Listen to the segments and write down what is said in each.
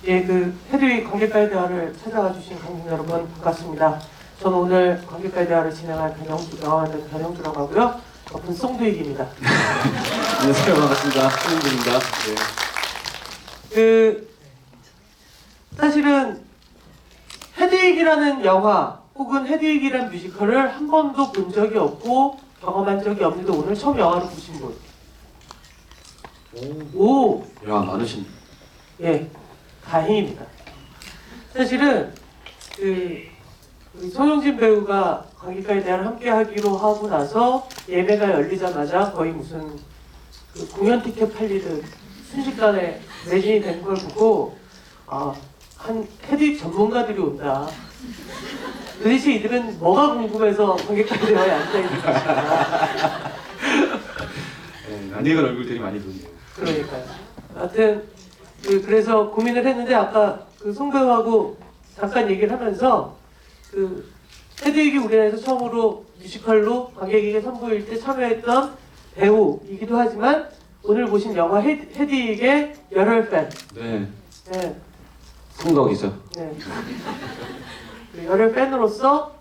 예, 그 헤드윅 관객과의 대화를 찾아와 주신 관객 여러분 반갑습니다. 저는 오늘 관객과의 대화를 진행할 영화관의 변영주라고 하고요. 저분 송두익입니다. 안녕하세요, 반갑습니다. 송인준입니다. 네. 사실은 헤드윅이라는 영화 혹은 헤드윅이라는 뮤지컬을 한 번도 본 적이 없고 경험한 적이 없는데 오늘 처음 영화를 보신 분. 오! 야, 많으신. 예, 다행입니다. 사실은 우리 손흥진 배우가 관객과의 대화를 함께 하기로 하고 나서 예매가 열리자마자 거의 무슨 공연 티켓 팔리듯 순식간에 매진이 된 걸 보고 한 헤드윅 전문가들이 온다. 도대체 이들은 뭐가 궁금해서 관객과의 대화에 앉아있는 것인가. 낯익은 얼굴들이 많이 보이네요. 그러니까요. 하여튼 그래서 고민을 했는데 아까 송 배우하고 잠깐 얘기를 하면서 헤드윅이 우리나라에서 처음으로 뮤지컬로 관객에게 선보일 때 참여했던 배우이기도 하지만 오늘 보신 영화 헤드윅의 열혈 팬. 네. 네. 성덕이죠. 네. 열혈 팬으로서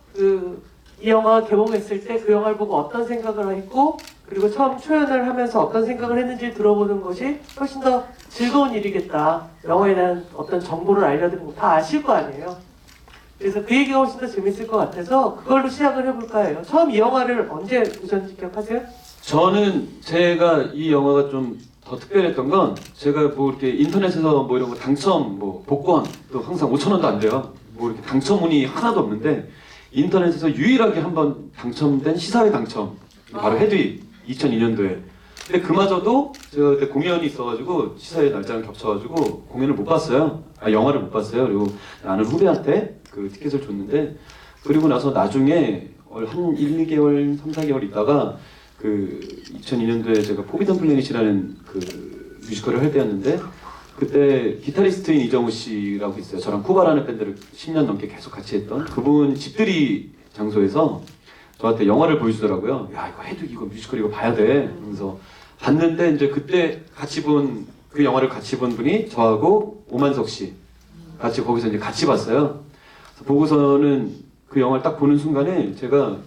이 영화가 개봉했을 때 그 영화를 보고 어떤 생각을 했고 그리고 처음 초연을 하면서 어떤 생각을 했는지 들어보는 것이 훨씬 더 즐거운 일이겠다. 영화에 대한 어떤 정보를 알려드리고 다 아실 거 아니에요. 그래서 그 얘기가 훨씬 더 재밌을 것 같아서 그걸로 시작을 해볼까 해요. 처음 이 영화를 언제 보셨는지 기억하세요? 저는 제가 이 영화가 좀 더 특별했던 건 제가 뭐 이렇게 인터넷에서 뭐 이런 거 당첨, 뭐 복권 또 항상 5,000원도 안 돼요. 뭐 이렇게 당첨운이 하나도 없는데 인터넷에서 유일하게 한번 당첨된 시사회 당첨 바로 헤드윅 2002년도에. 근데 그마저도 제가 그때 공연이 있어가지고 시사회 날짜랑 겹쳐가지고 공연을 못 봤어요. 영화를 못 봤어요. 그리고 아는 후배한테 그 티켓을 줬는데 그리고 나서 나중에 한 1, 2개월, 3, 4개월 있다가 2002년도에 제가 포비던 플래닛이라는 뮤지컬을 할 때였는데 그때 기타리스트인 이정우 씨라고 있어요. 저랑 쿠바라는 밴드를 10년 넘게 계속 같이 했던 그분 집들이 장소에서 저한테 영화를 보여주더라고요. 야, 이거 헤드윅 이거 뮤지컬 이거 봐야 돼. 그래서 봤는데 이제 그때 같이 본 그 영화를 같이 본 분이 저하고 오만석 씨 같이 거기서 이제 같이 봤어요. 그래서 보고서는 그 영화를 딱 보는 순간에 제가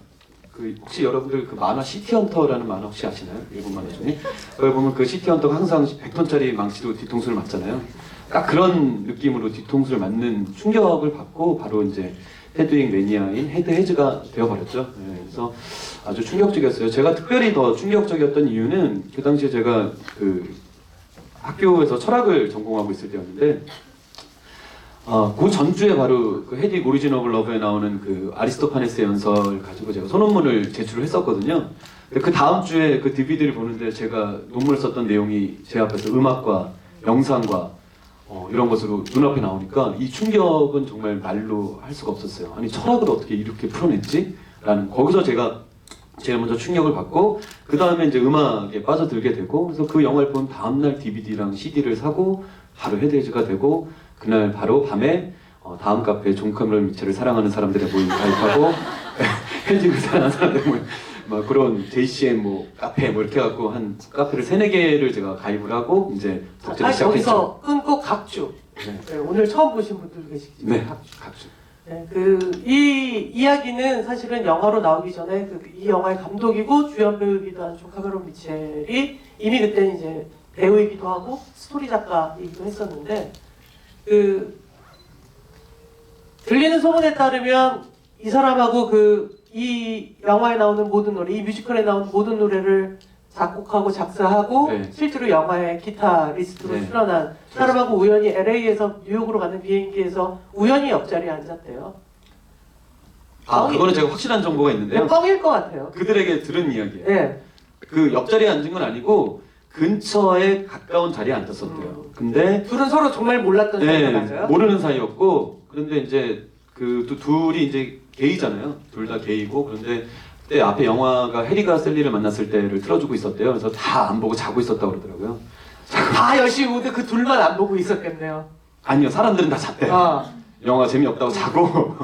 혹시 여러분들 만화 시티헌터라는 만화 혹시 아시나요? 일본 만화 중에 그걸 보면 그 시티헌터가 항상 100톤짜리 망치로 뒤통수를 맞잖아요. 딱 그런 느낌으로 뒤통수를 맞는 충격을 받고 바로 이제 헤드윅 매니아인 헤드헤즈가 되어버렸죠. 네, 그래서 아주 충격적이었어요. 제가 특별히 더 충격적이었던 이유는 그 당시에 제가 학교에서 철학을 전공하고 있을 때였는데 그 전주에 바로 헤드윅 오리진 오브 러브에 나오는 아리스토파네스의 연설을 가지고 제가 소논문을 제출을 했었거든요. 그 다음 주에 그 DVD를 보는데 제가 논문을 썼던 내용이 제 앞에서 음악과 영상과 이런 것으로 눈앞에 나오니까 이 충격은 정말 말로 할 수가 없었어요. 아니 철학을 어떻게 이렇게 풀어냈지? 라는 거기서 제가 제일 먼저 충격을 받고 그 다음에 이제 음악에 빠져들게 되고 그래서 그 영화를 본 다음날 DVD랑 CD를 사고 바로 헤드헤즈가 되고 그날 바로 밤에 다음 카페 존 카메론 미첼을 사랑하는 사람들의 모임 가입하고 헤드윅을 사랑하는 사람들의 모임 막 그런 JCM 뭐 카페 뭐 이렇게 해갖고 한 카페를 3-4개를 제가 가입을 하고 이제 덕질을 시작했죠. 여기서 끊고 각주. 네, 오늘 처음 보신 분들 계시겠지만 네, 각주. 네, 이 이야기는 사실은 영화로 나오기 전에 이 영화의 감독이고 주연 배우이기도 한 존 카메론 미첼이 이미 그때는 이제 배우이기도 하고 스토리 작가이기도 했었는데 들리는 소문에 따르면 이 사람하고 이 영화에 나오는 모든 노래, 이 뮤지컬에 나오는 모든 노래를 작곡하고 작사하고 네. 실제로 영화의 기타리스트로 네. 출연한 사람하고 우연히 LA에서 뉴욕으로 가는 비행기에서 우연히 옆자리에 앉았대요. 그거는 제가 확실한 정보가 있는데요. 뻥일 것 같아요. 그들에게 들은 이야기예요. 네. 그 옆자리에 앉은 건 아니고 근처에 가까운 자리에 앉았었대요. 근데 둘은 서로 정말 몰랐던 사이가 맞아요? 모르는 사이였고 그런데 이제 또 둘이 이제 게이잖아요. 둘 다 게이고 그런데 그때 앞에 영화가 해리가 셀리를 만났을 때를 틀어주고 있었대요. 그래서 다 안 보고 자고 있었다고 그러더라고요. 다 열심히 보는데 그 둘만 안 보고 있었겠네요. 아니요, 사람들은 다 잤대요. 영화 재미없다고 자고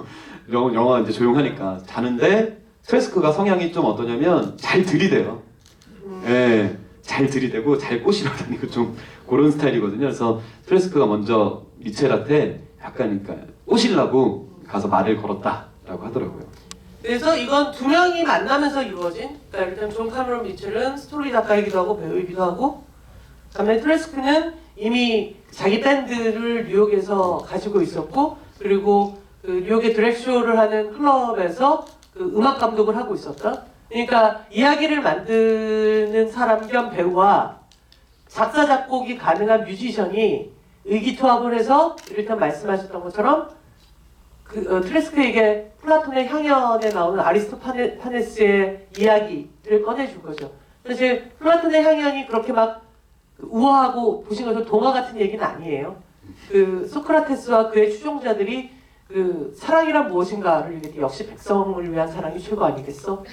영화 이제 조용하니까 자는데 트레스크가 성향이 좀 어떠냐면 잘 들이대요. 예, 잘 잘 들이대고 잘 꼬시러 다니고 좀 그런 스타일이거든요. 그래서 트레스크가 먼저 미첼한테 약간 그러니까 꼬시려고 가서 말을 걸었다라고 하더라고요. 그래서 이건 두 명이 만나면서 이루어진, 그러니까 일단 존 카메론 미첼은 스토리 작가이기도 하고 배우이기도 하고, 그다음에 트레스크는 이미 자기 밴드를 뉴욕에서 가지고 있었고, 그리고 그 뉴욕의 드랙쇼를 하는 클럽에서 그 음악 감독을 하고 있었다. 그러니까 이야기를 만드는 사람 겸 배우와 작사 작곡이 가능한 뮤지션이 의기투합을 해서 이를테면 말씀하셨던 것처럼 트레스크에게 플라톤의 향연에 나오는 아리스토파네스의 이야기를 꺼내준 거죠. 사실 플라톤의 향연이 그렇게 막 우아하고 보신 것처럼 동화 같은 얘기는 아니에요. 그 소크라테스와 그의 추종자들이 그 사랑이란 무엇인가를 얘기했는데 역시 백성을 위한 사랑이 최고 아니겠어?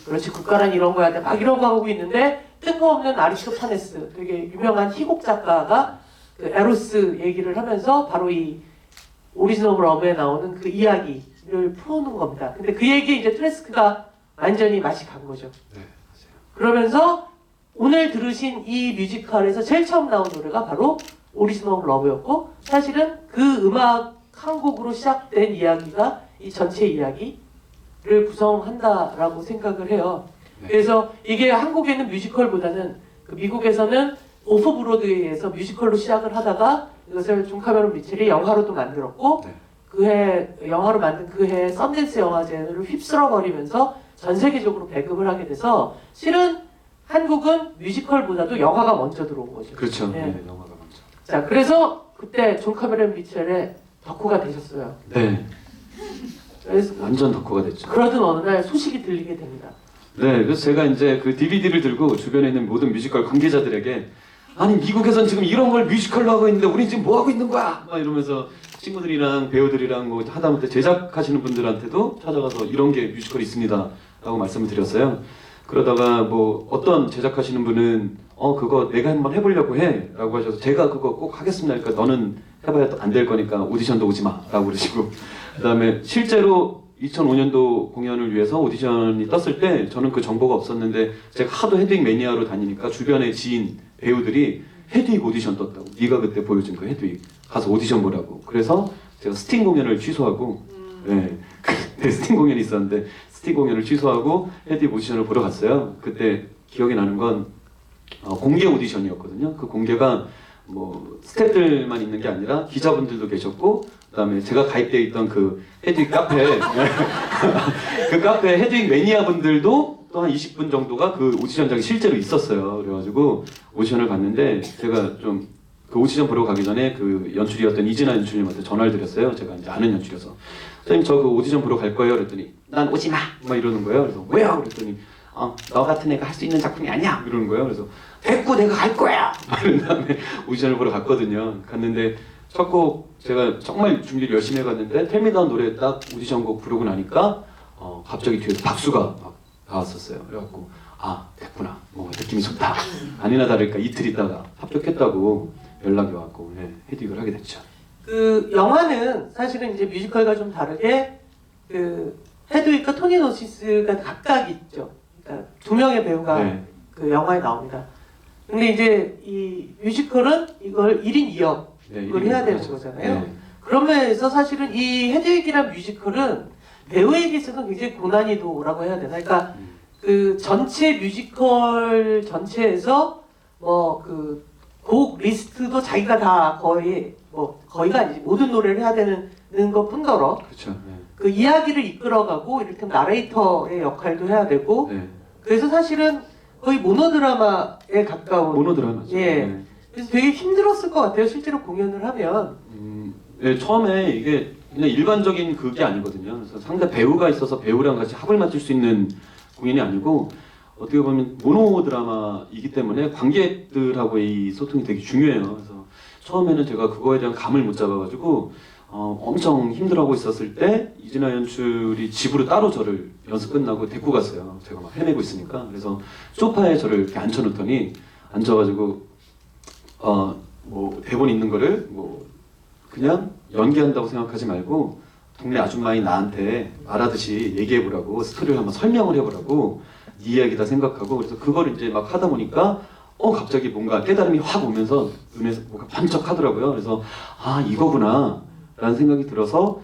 그렇지, 국가란 이런 거야. 막 이런 거 하고 있는데 뜬금없는 아리스토파네스, 되게 유명한 희곡 작가가 그 에로스 얘기를 하면서 바로 이 오리진 오브 러브에 나오는 그 이야기를 풀어놓은 겁니다. 근데 그 얘기에 이제 트레스크가 완전히 맛이 간 거죠. 네, 맞아요. 그러면서 오늘 들으신 이 뮤지컬에서 제일 처음 나온 노래가 바로 오리진 오브 러브였고, 사실은 그 음악 한 곡으로 시작된 이야기가 이 전체 이야기를 구성한다라고 생각을 해요. 네. 그래서 이게 한국에는 뮤지컬보다는 그 미국에서는 오프 브로드웨이에서 뮤지컬로 시작을 하다가 이것을 존 카메론 미첼이 영화로도 만들었고, 네. 그해 영화로 만든 그해 썬댄스 영화제를 휩쓸어버리면서 전 세계적으로 배급을 하게 돼서 실은 한국은 뮤지컬보다도 영화가 먼저 들어온 거죠. 그렇죠. 예. 네, 영화가 먼저. 자, 그래서 그때 존 카메론 미첼의 덕후가 되셨어요. 네, 그래서 완전 덕후가 됐죠. 그러던 어느 날 소식이 들리게 됩니다. 네, 그래서 제가 이제 그 DVD를 들고 주변에 있는 모든 뮤지컬 관계자들에게 아니 미국에선 지금 이런 걸 뮤지컬로 하고 있는데 우리 지금 뭐 하고 있는 거야? 막 이러면서 친구들이랑 배우들이랑 뭐 하다못해 제작하시는 분들한테도 찾아가서 이런 게 뮤지컬이 있습니다 라고 말씀을 드렸어요. 그러다가 뭐 어떤 제작하시는 분은 그거 내가 한번 해보려고 해 라고 하셔서 제가 그거 꼭 하겠습니다. 그러니까 너는 해봐야 안 될 거니까 오디션도 오지 마 라고 그러시고, 그 다음에 실제로 2005년도 공연을 위해서 오디션이 떴을 때 저는 그 정보가 없었는데 제가 하도 헤드윅 매니아로 다니니까 주변의 지인 배우들이 헤드윅 오디션 떴다고, 네가 그때 보여준 그 헤드윅 가서 오디션 보라고. 그래서 제가 스팅 공연을 취소하고 네, 그때 스팅 공연이 있었는데 스팅 공연을 취소하고 헤드윅 오디션을 보러 갔어요. 그때 기억이 나는 건 공개 오디션이었거든요. 그 공개가 뭐 스태프들만 있는 게 아니라 기자분들도 계셨고, 그다음에 제가 가입되어 있던 그 헤드윅 카페 그 카페 헤드윅 매니아 분들도 또 한 20분 정도가 그 오디션장에 실제로 있었어요. 그래가지고 오디션을 봤는데 제가 좀 그 오디션 보러 가기 전에 그 연출이었던 이진아 연출님한테 전화를 드렸어요. 제가 이제 아는 연출이어서 선생님 저 그 오디션 보러 갈 거예요. 그랬더니 난 오지 마! 막 이러는 거예요. 그래서 왜요? 그랬더니 너 같은 애가 할 수 있는 작품이 아니야! 이러는 거예요. 그래서 됐고 내가 갈 거야! 그런 다음에 오디션을 보러 갔거든요. 갔는데 첫 곡 제가 정말 준비를 열심히 해갔는데 텔미다운 노래 딱 오디션 곡 부르고 나니까 갑자기 뒤에서 박수가 막 나왔었어요. 그래갖고 됐구나, 뭐 느낌이 좋다. 아니나 다를까 이틀 있다가 합격했다고 연락이 왔고 헤드윅을 하게 됐죠. 그 영화는 사실은 이제 뮤지컬과 좀 다르게 그 헤드윅과 토니 노시스가 각각 있죠. 그러니까 두 명의 배우가 네. 그 영화에 나옵니다. 근데 이제 이 뮤지컬은 이걸 1인 2역을 네, 해야 되는 그렇죠. 거잖아요. 네. 그러면서 사실은 이 헤드윅이란 뮤지컬은 배우에게 있어서는 굉장히 고난이도라고 해야 되나? 그러니까 그 전체 뮤지컬 전체에서 뭐 그 곡 리스트도 자기가 다 거의가 아니지 모든 노래를 해야 되는 것뿐더러 그렇죠. 네. 그 이야기를 이끌어가고 이를테면 나레이터의 역할도 해야 되고, 네. 그래서 사실은 거의 모노드라마에 가까운 모노드라마죠. 예. 네. 그래서 되게 힘들었을 것 같아요. 실제로 공연을 하면. 네, 처음에 이게 그냥 일반적인 그게 아니거든요. 그래서 상대 배우가 있어서 배우랑 같이 합을 맞출 수 있는 공연이 아니고 어떻게 보면 모노 드라마이기 때문에 관객들하고의 이 소통이 되게 중요해요. 그래서 처음에는 제가 그거에 대한 감을 못 잡아가지고 엄청 힘들어하고 있었을 때 이진아 연출이 집으로 따로 저를 연습 끝나고 데리고 갔어요. 제가 막 헤매고 있으니까. 그래서 소파에 저를 이렇게 앉혀놓더니 앉아가지고 뭐 대본 있는 거를 뭐 그냥 연기한다고 생각하지 말고 동네 아줌마인 나한테 말하듯이 얘기해보라고, 스토리를 한번 설명을 해보라고, 네 이야기다 생각하고. 그래서 그걸 이제 막 하다 보니까 갑자기 뭔가 깨달음이 확 오면서 눈에서 뭔가 번쩍하더라고요. 그래서 이거구나 라는 생각이 들어서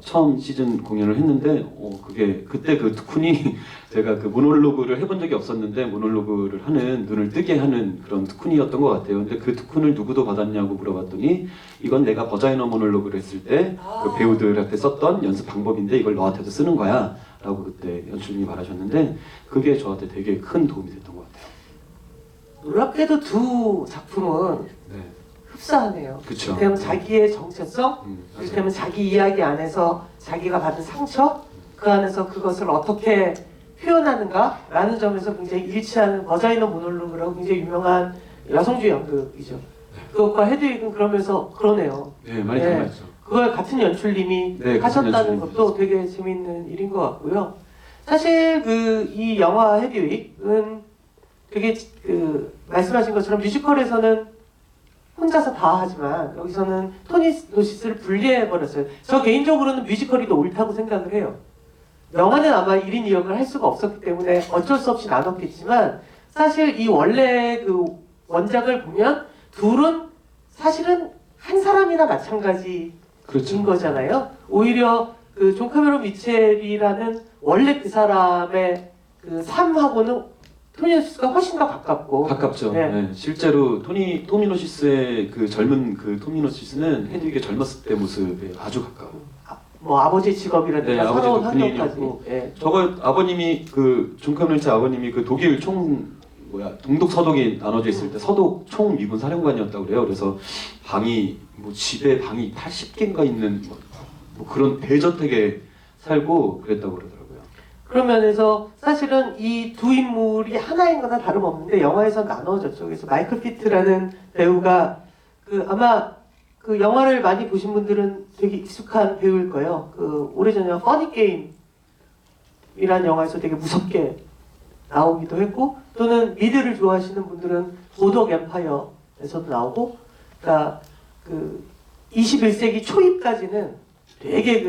처음 시즌 공연을 했는데 그게 그때 그 투쿤이 제가 그 모놀로그를 해본 적이 없었는데 모놀로그를 하는 눈을 뜨게 하는 그런 투쿤이었던 것 같아요. 근데 그 투쿤을 누구도 받았냐고 물어봤더니 이건 내가 버자이너 모놀로그를 했을 때 그 배우들한테 썼던 연습 방법인데 이걸 너한테도 쓰는 거야 라고 그때 연출님이 말하셨는데 그게 저한테 되게 큰 도움이 됐던 것 같아요. 놀랍게도 두 작품은 네, 흡사하네요. 그쵸. 그러면 자기의 정체성, 맞아요. 그렇다면 자기 이야기 안에서 자기가 받은 상처, 그 안에서 그것을 어떻게 표현하는가라는 점에서 굉장히 일치하는 버자이너 모놀로그라고 굉장히 유명한 여성주의 연극이죠. 그것과 헤드윅은 그러면서 그러네요. 네, 많이 네. 닮아있죠. 그걸 같은 연출님이 네, 같은 하셨다는 연출님이 것도 되게 재밌는 일인 것 같고요. 사실 이 영화 헤드윅은 되게 말씀하신 것처럼 뮤지컬에서는 혼자서 다 하지만 여기서는 토니 노시스를 분리해버렸어요. 저 개인적으로는 뮤지컬이 더 옳다고 생각을 해요. 영화는 아마 1인 2역을 할 수가 없었기 때문에 어쩔 수 없이 나눴겠지만 사실 이 원래 그 원작을 보면 둘은 사실은 한 사람이나 마찬가지인 그렇죠. 거잖아요. 오히려 그 존 카메론 미첼이라는 원래 그 사람의 그 삶하고는 토니 노시스가 훨씬 더 가깝고 가깝죠. 네. 네. 실제로 토미노시스의 그 젊은 그 토미노시스는 헤드윅의 젊었을 때 모습에 아주 가까워. 뭐 아버지 직업이라든가 네, 서러운 아버지도 환경까지. 군인이었고. 예. 저거 아버님이 그존 카메론치 아버님이 그 독일 동독 서독이 나눠져 있을 때 서독 총 미군 사령관이었다고 그래요. 그래서 방이 뭐 집에 방이 80개인가 있는 뭐 그런 대저택에 살고 그랬다고 그러더라고요. 그런 면에서 사실은 이 두 인물이 하나인 거나 다름없는데 영화에서 나눠졌죠. 그래서 마이클 피트라는 배우가 아마 그 영화를 많이 보신 분들은 되게 익숙한 배우일 거예요. 그 오래전에 퍼니 게임이라는 영화에서 되게 무섭게 나오기도 했고 또는 미드를 좋아하시는 분들은 보덕 엠파이어에서도 나오고 그러니까 그 21세기 초입까지는 되게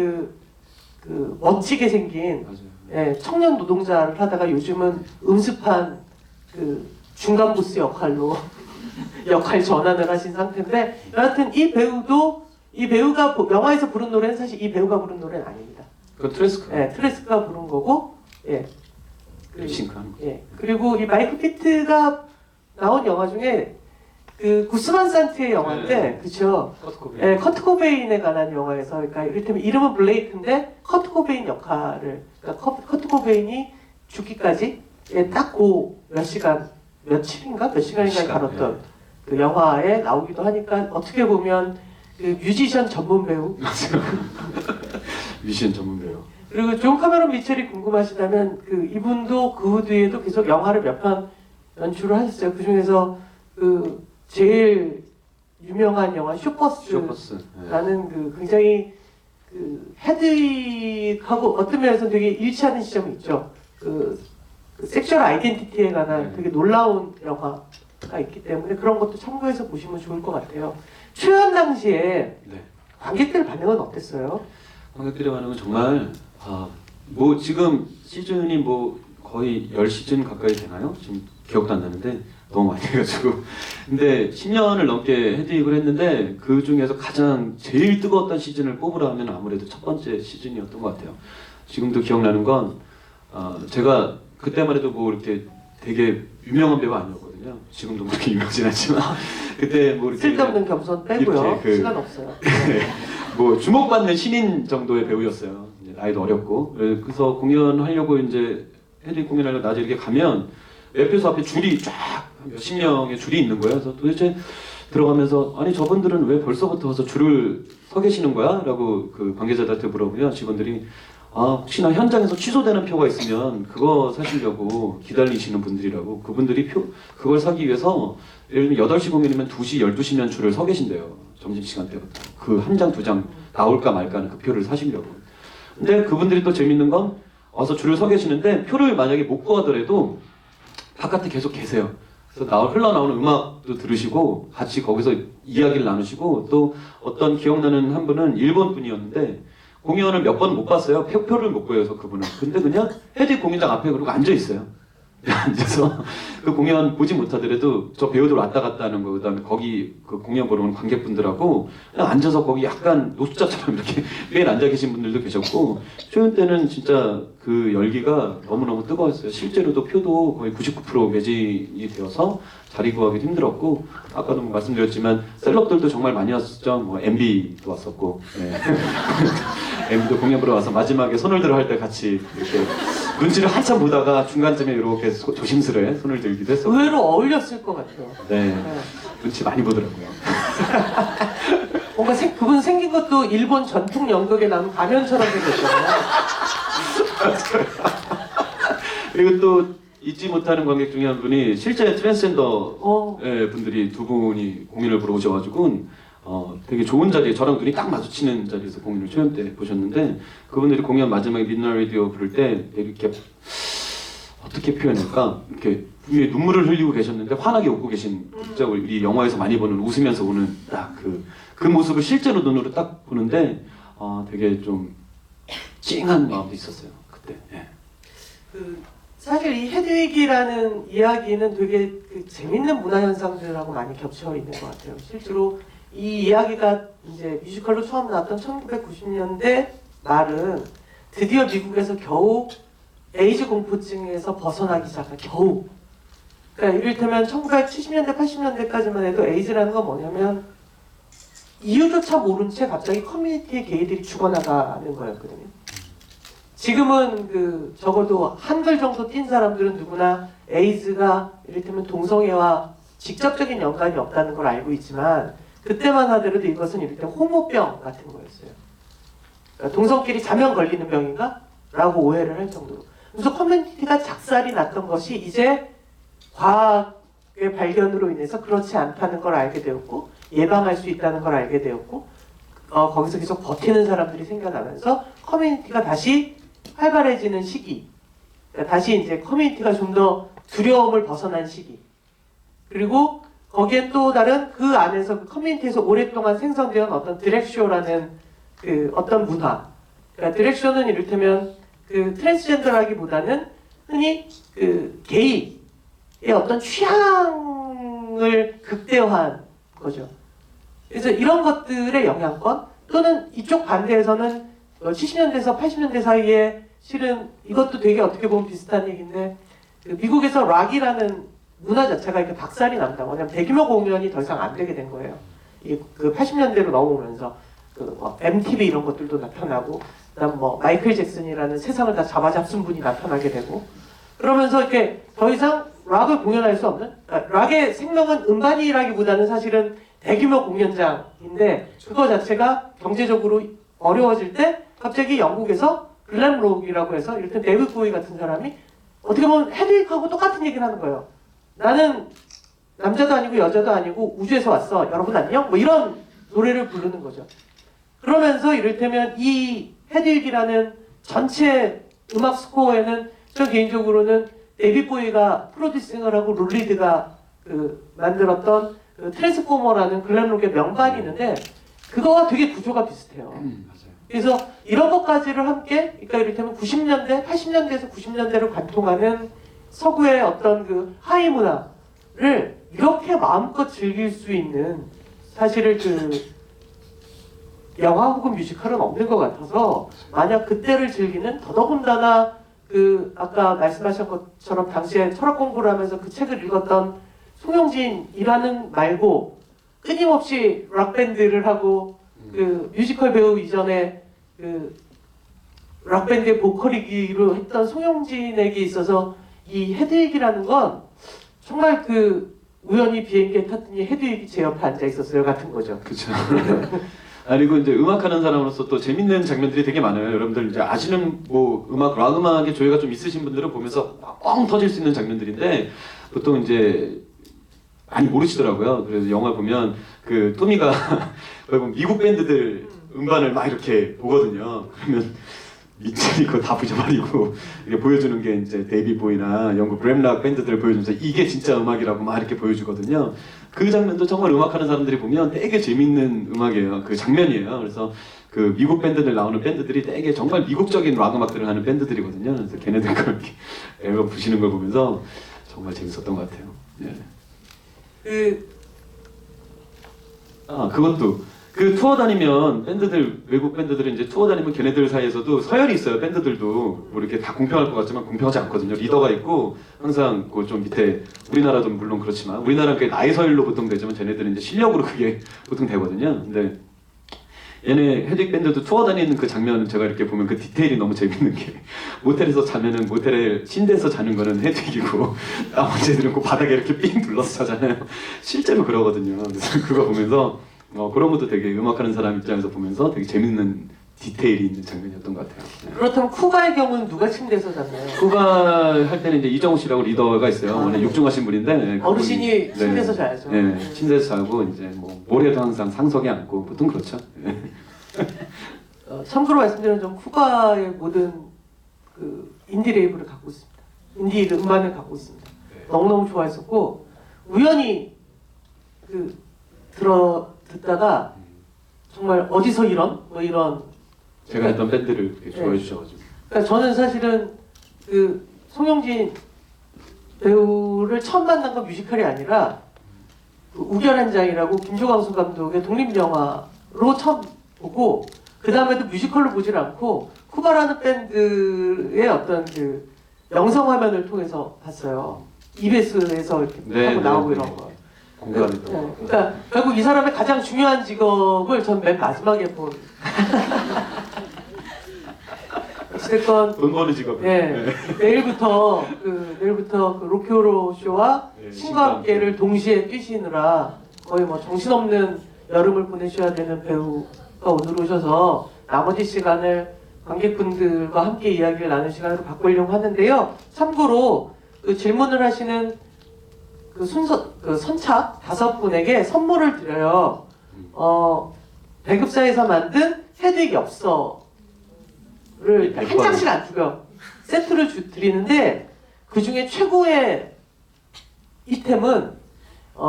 멋지게 생긴 맞아요. 예, 청년 노동자를 하다가 요즘은 음습한 그 중간 보스 역할로 역할 전환을 하신 상태인데 여하튼 이 배우가 영화에서 부른 노래는 사실 이 배우가 부른 노래는 아닙니다. 그 트레스크. 예, 트레스가 부른 거고 예. 싱크하는 거. 예. 그리고 이 마이클 피트가 나온 영화 중에 그 구스만 산트의 영화인데 네. 그쵸? 커트 코베인. 예, 커트 코베인에 관한 영화에서 그러니까 이를테면 이름은 블레이크인데 커트 코베인 역할을 그러니까 커트 코베인이 죽기까지 딱 그 몇 시간 며칠인가 몇 시간인가 시간, 다뤘던 그 영화에 나오기도 하니까 어떻게 보면 그 뮤지션 전문 배우 미션 전문 배우. 그리고 존 카메론 미첼이 궁금하시다면 그 이분도 그 뒤에도 계속 영화를 몇 편 연출을 하셨어요. 그 중에서 그 제일 유명한 영화 쇼퍼스라는 쇼퍼스. 네. 그 굉장히 그 헤드윅하고 어떤 면에서 되게 일치하는 지점이 있죠. 그 섹슈얼 아이덴티티에 관한 되게 놀라운 영화가 있기 때문에 그런 것도 참고해서 보시면 좋을 것 같아요. 출연 당시에 네. 관객들 반응은 어땠어요? 관객들의 반응은 정말 뭐 지금 시즌이 뭐 거의 10시즌 가까이 되나요? 지금 기억도 안 나는데 너무 많이 해가지고 근데 10년을 넘게 헤드윅을 했는데 그 중에서 가장 제일 뜨거웠던 시즌을 꼽으라면 아무래도 첫 번째 시즌이었던 것 같아요. 지금도 기억나는 건 제가 그때만 해도 뭐 이렇게 되게 유명한 배우 아니었거든요. 지금도 그렇게 유명하진 않지만 그때 뭐 이렇게 쓸데없는 겸손 빼고요. 이렇게 시간 없어요. 뭐 주목받는 신인 정도의 배우였어요. 이제 나이도 어렸고 그래서 공연하려고 이제 헤드윅 공연하려고 낮에 이렇게 가면 웹표소 앞에 줄이 쫙 몇십 명의 줄이 있는 거예요. 그래서 도대체 들어가면서 아니 저분들은 왜 벌써부터 와서 줄을 서 계시는 거야? 라고 그 관계자들한테 물어보면 직원들이 혹시나 현장에서 취소되는 표가 있으면 그거 사시려고 기다리시는 분들이라고 그분들이 그걸 사기 위해서 예를 들면 8시 공연이면 2시, 12시면 줄을 서 계신대요. 점심시간 때부터. 그 한 장, 두 장 나올까 말까는 그 표를 사시려고. 근데 그분들이 또 재밌는 건 와서 줄을 서 계시는데 표를 만약에 못 구하더라도 바깥에 계속 계세요. 그래서 흘러나오는 음악도 들으시고 같이 거기서 이야기를 나누시고 또 어떤 기억나는 한 분은 일본 분이었는데 공연을 몇 번 못 봤어요. 표를 못 구해서 그분은. 근데 그냥 헤드윅 공연장 앞에 그러고 앉아 있어요. 앉아서 그 공연 보지 못하더라도 저 배우들 왔다 갔다 하는 거, 그다음에 거기 그 공연 보러 온 관객분들하고 그냥 앉아서 거기 약간 노숙자처럼 이렇게 매일 앉아 계신 분들도 계셨고, 초연 때는 진짜 그 열기가 너무너무 뜨거웠어요. 실제로도 표도 거의 99% 매진이 되어서 자리 구하기 힘들었고, 아까도 말씀드렸지만 셀럽들도 정말 많이 왔었죠. 뭐 MB도 왔었고, 네. MB도 공연 보러 와서 마지막에 손을 들어 할 때 같이 이렇게 눈치를 한참 보다가 중간쯤에 이렇게 조심스레 손을 들기도 했었고. 의외로 어울렸을 것 같아요. 네, 네. 눈치 많이 보더라고요. 뭔가 그분 생긴 것도 일본 전통 연극에 나오는 가면처럼 생겼잖아요. 그리고 또 잊지 못하는 관객 중에 한 분이 실제 트랜스젠더 분들이 두 분이 공연을 보러 오셔가지고 되게 좋은 자리에 저랑 눈이 딱 마주치는 자리에서 공연을 초연 때 보셨는데, 그분들이 공연 마지막에 midnight radio 부를 때 이렇게 어떻게 표현할까, 이렇게 분명히 눈물을 흘리고 계셨는데 환하게 웃고 계신, 진짜 우리 영화에서 많이 보는 웃으면서 우는 딱 그 모습을 실제로 눈으로 딱 보는데 되게 좀 찡한 마음도 있었어요 그때. 예. 사실 이 헤드윅이라는 이야기는 되게 재밌는 문화 현상들하고 많이 겹쳐 있는 것 같아요. 실제로 이 이야기가 이제 뮤지컬로 처음 나왔던 1990년대 말은 드디어 미국에서 겨우 에이즈 공포증에서 벗어나기 시작한, 겨우. 그러니까 이를테면 1970년대, 80년대까지만 해도 에이즈라는 건 뭐냐면 이유조차 모른 채 갑자기 커뮤니티의 게이들이 죽어나가는 거였거든요. 지금은 적어도 한글 정도 띈 사람들은 누구나 에이즈가 이를테면 동성애와 직접적인 연관이 없다는 걸 알고 있지만, 그때만 하더라도 이것은 이를테면 호모병 같은 거였어요. 그러니까 동성끼리 자면 걸리는 병인가? 라고 오해를 할 정도로. 그래서 커뮤니티가 작살이 났던 것이 이제 과학의 발견으로 인해서 그렇지 않다는 걸 알게 되었고, 예방할 수 있다는 걸 알게 되었고, 거기서 계속 버티는 사람들이 생겨나면서 커뮤니티가 다시 활발해지는 시기, 그러니까 다시 이제 커뮤니티가 좀 더 두려움을 벗어난 시기, 그리고 거기에 또 다른 그 안에서 그 커뮤니티에서 오랫동안 생성되어 어떤 드랙쇼라는 어떤 문화, 그러니까 드랙쇼는 이를테면 트랜스젠더라기보다는 흔히 게이의 어떤 취향을 극대화한 거죠. 그래서 이런 것들의 영향권, 또는 이쪽 반대에서는 70년대에서 80년대 사이에 실은 이것도 되게 어떻게 보면 비슷한 얘기인데, 미국에서 락이라는 문화 자체가 이렇게 박살이 난다. 왜냐면 대규모 공연이 더 이상 안 되게 된 거예요. 이게 80년대로 넘어오면서 MTV 이런 것들도 나타나고, 그다음 마이클 잭슨이라는 세상을 다 잡아잡순 분이 나타나게 되고, 그러면서 이렇게 더 이상 락을 공연할 수 없는, 락의 생명은 음반이라기보다는 사실은 대규모 공연장인데, 그거 자체가 경제적으로 어려워질 때 갑자기 영국에서 글램록이라고 해서 이를테면 데이비드 보이 같은 사람이 어떻게 보면 헤드윅하고 똑같은 얘기를 하는 거예요. 나는 남자도 아니고 여자도 아니고 우주에서 왔어. 여러분 안녕? 뭐 이런 노래를 부르는 거죠. 그러면서 이를테면 이 헤드윅이라는 전체 음악 스코어에는 저 개인적으로는 데이비드 보이가 프로듀싱을 하고 룰리드가 만들었던 트랜스포머라는 글램록의 명반이 있는데, 그거와 되게 구조가 비슷해요. 맞아요. 그래서 이런 것까지를 함께, 그러니까 이를테면 90년대, 80년대에서 90년대를 관통하는 서구의 어떤 하이 문화를 이렇게 마음껏 즐길 수 있는, 사실은 영화 혹은 뮤지컬은 없는 것 같아서, 만약 그때를 즐기는, 더더군다나 아까 말씀하신 것처럼 당시에 철학 공부를 하면서 그 책을 읽었던 송영진이라는 말고 끊임없이 락밴드를 하고 뮤지컬 배우 이전에 락밴드의 보컬이기로 했던 송영진에게 있어서 이 헤드윅이라는 건 정말 우연히 비행기에 탔더니 헤드윅이 제 옆에 앉아 있었어요 같은 거죠. 그렇죠. 그리고 이제 음악하는 사람으로서 또 재밌는 장면들이 되게 많아요. 여러분들 이제 아시는 락 음악에 조예가 좀 있으신 분들은 보면서 뻥 터질 수 있는 장면들인데, 보통 이제 많이 모르시더라고요. 그래서 영화 보면 토미가 미국 밴드들 음반을 막 이렇게 보거든요. 그러면 밑줄이 그거 다 부셔버리고 이렇게 보여주는 게 이제 데이비드 보이나 영국 그램락 밴드들을 보여주면서 이게 진짜 음악이라고 막 이렇게 보여주거든요. 그 장면도 정말 음악하는 사람들이 보면 되게 재밌는 음악이에요. 그 장면이에요. 그래서 그 미국 밴드들 나오는 밴드들이 되게 정말 미국적인 락 음악들을 하는 밴드들이거든요. 그래서 걔네들 그렇게 앨범 부시는 걸 보면서 정말 재밌었던 것 같아요. 네. 그것도 그 투어 다니면 밴드들 외국 밴드들은 이제 투어 다니면 걔네들 사이에서도 서열이 있어요. 밴드들도 뭐 이렇게 다 공평할 것 같지만 공평하지 않거든요. 리더가 있고 항상 그 좀 밑에 우리나라도 물론 그렇지만 우리나라는 그게 나이 서열로 보통 되지만 쟤네들은 이제 실력으로 그게 보통 되거든요. 근데 얘네 헤드윅 밴드도 투어 다니는 그 장면 제가 이렇게 보면 그 디테일이 너무 재밌는 게 모텔에서 자면은 모텔에 침대에서 자는 거는 헤드윅이고 나머지 애들은 그 바닥에 이렇게 삥 둘러서 자잖아요. 실제로 그러거든요. 그래서 그거 보면서 그런 것도 되게 음악하는 사람 입장에서 보면서 되게 재밌는 디테일이 있는 장면이었던 것 같아요. 네. 그렇다면 쿠바의 경우는 누가 침대에서 잤나요? 쿠바 할 때는 이제 이정우 씨라고 리더가 있어요. 원래 네. 육중하신 분인데 네, 어르신이 그분이- 침대에서 자야죠. 네, 침대에서 자고 이제 뭐 모래도 항상 상석에 앉고 보통 그렇죠. 네. 참고로 말씀드리면 좀 쿠바의 모든 그 인디 레이블을 갖고 있습니다. 인디 음반을 갖고 있습니다. 너무너무 좋아했었고 우연히 그 듣다가 정말 어디서 이런 제가 했던 밴드를 되게 좋아해 주셔가지고. 그러니까 저는 사실은 그 송영진 배우를 처음 만난 건 뮤지컬이 아니라 그 우결한 장이라고 김조광수 감독의 독립영화로 처음 보고 그 다음에도 뮤지컬로 보질 않고 쿠바라는 밴드의 어떤 그 영상 화면을 통해서 봤어요. EBS에서 이렇게 네, 하고 네, 나오고 네. 이런 거. 공감이 또. 네, 그러니까 결국 이 사람의 가장 중요한 직업을 전 맨 마지막에 본. 어쨌건 돈 버는 직업. 네, 내일부터 그 로키오로 쇼와 네, 신과 함께를 동시에 뛰시느라 거의 뭐 정신없는 여름을 보내셔야 되는 배우가 오늘 오셔서 나머지 시간을 관객분들과 함께 이야기를 나눈 시간으로 바꾸려고 하는데요. 참고로 그 질문을 하시는 그 선착 5분에게 선물을 드려요. 배급사에서 만든 헤드윅 엽서를 한 장씩 안 주고요. 세트를 드리는데 그 중에 최고의 이템은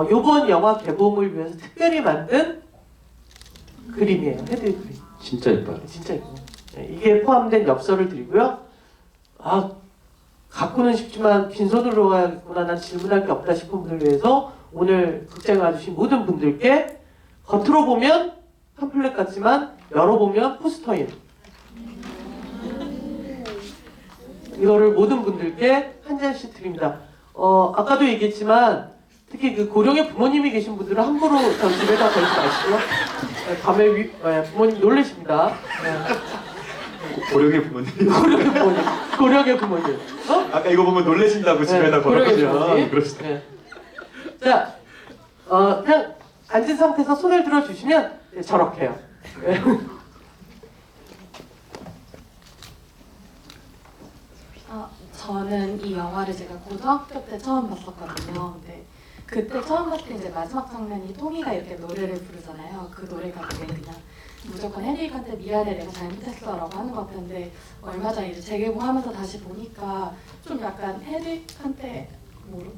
요번 영화 개봉을 위해서 특별히 만든 그림이에요. 헤드윅 그림. 진짜 예뻐요. 진짜 예뻐요. 네, 이게 포함된 엽서를 드리고요. 갖고는 싶지만 빈손으로 가야겠구나, 난 질문할 게 없다 싶은 분을 위해서 오늘 극장에 와주신 모든 분들께 겉으로 보면 팜플렛 같지만 열어보면 포스터인 이거를 모든 분들께 한 잔씩 드립니다. 아까도 얘기했지만 특히 그 고령의 부모님이 계신 분들은 함부로 저 집에다 걸지 마시고요. 네, 밤에 부모님 놀라십니다. 고령의 부모님. 고령의 부모님. 아까 이거 보면 놀래신다고 집에다 걸었거든요. 그러시죠. 네. 자, 그냥 앉은 상태에서 손을 들어주시면 네, 저렇게요. 네. 저는 이 영화를 제가 고등학교 때 처음 봤었거든요. 근데 그때 처음 봤을 때 이제 마지막 장면이 토미가 이렇게 노래를 부르잖아요. 그 노래가 되게 그냥 무조건 헤드윅한테 미안해 내가 잘못했어라고 하는 것 같은데 얼마 전에 이제 재개봉하면서 다시 보니까 좀 약간 헤드윅한테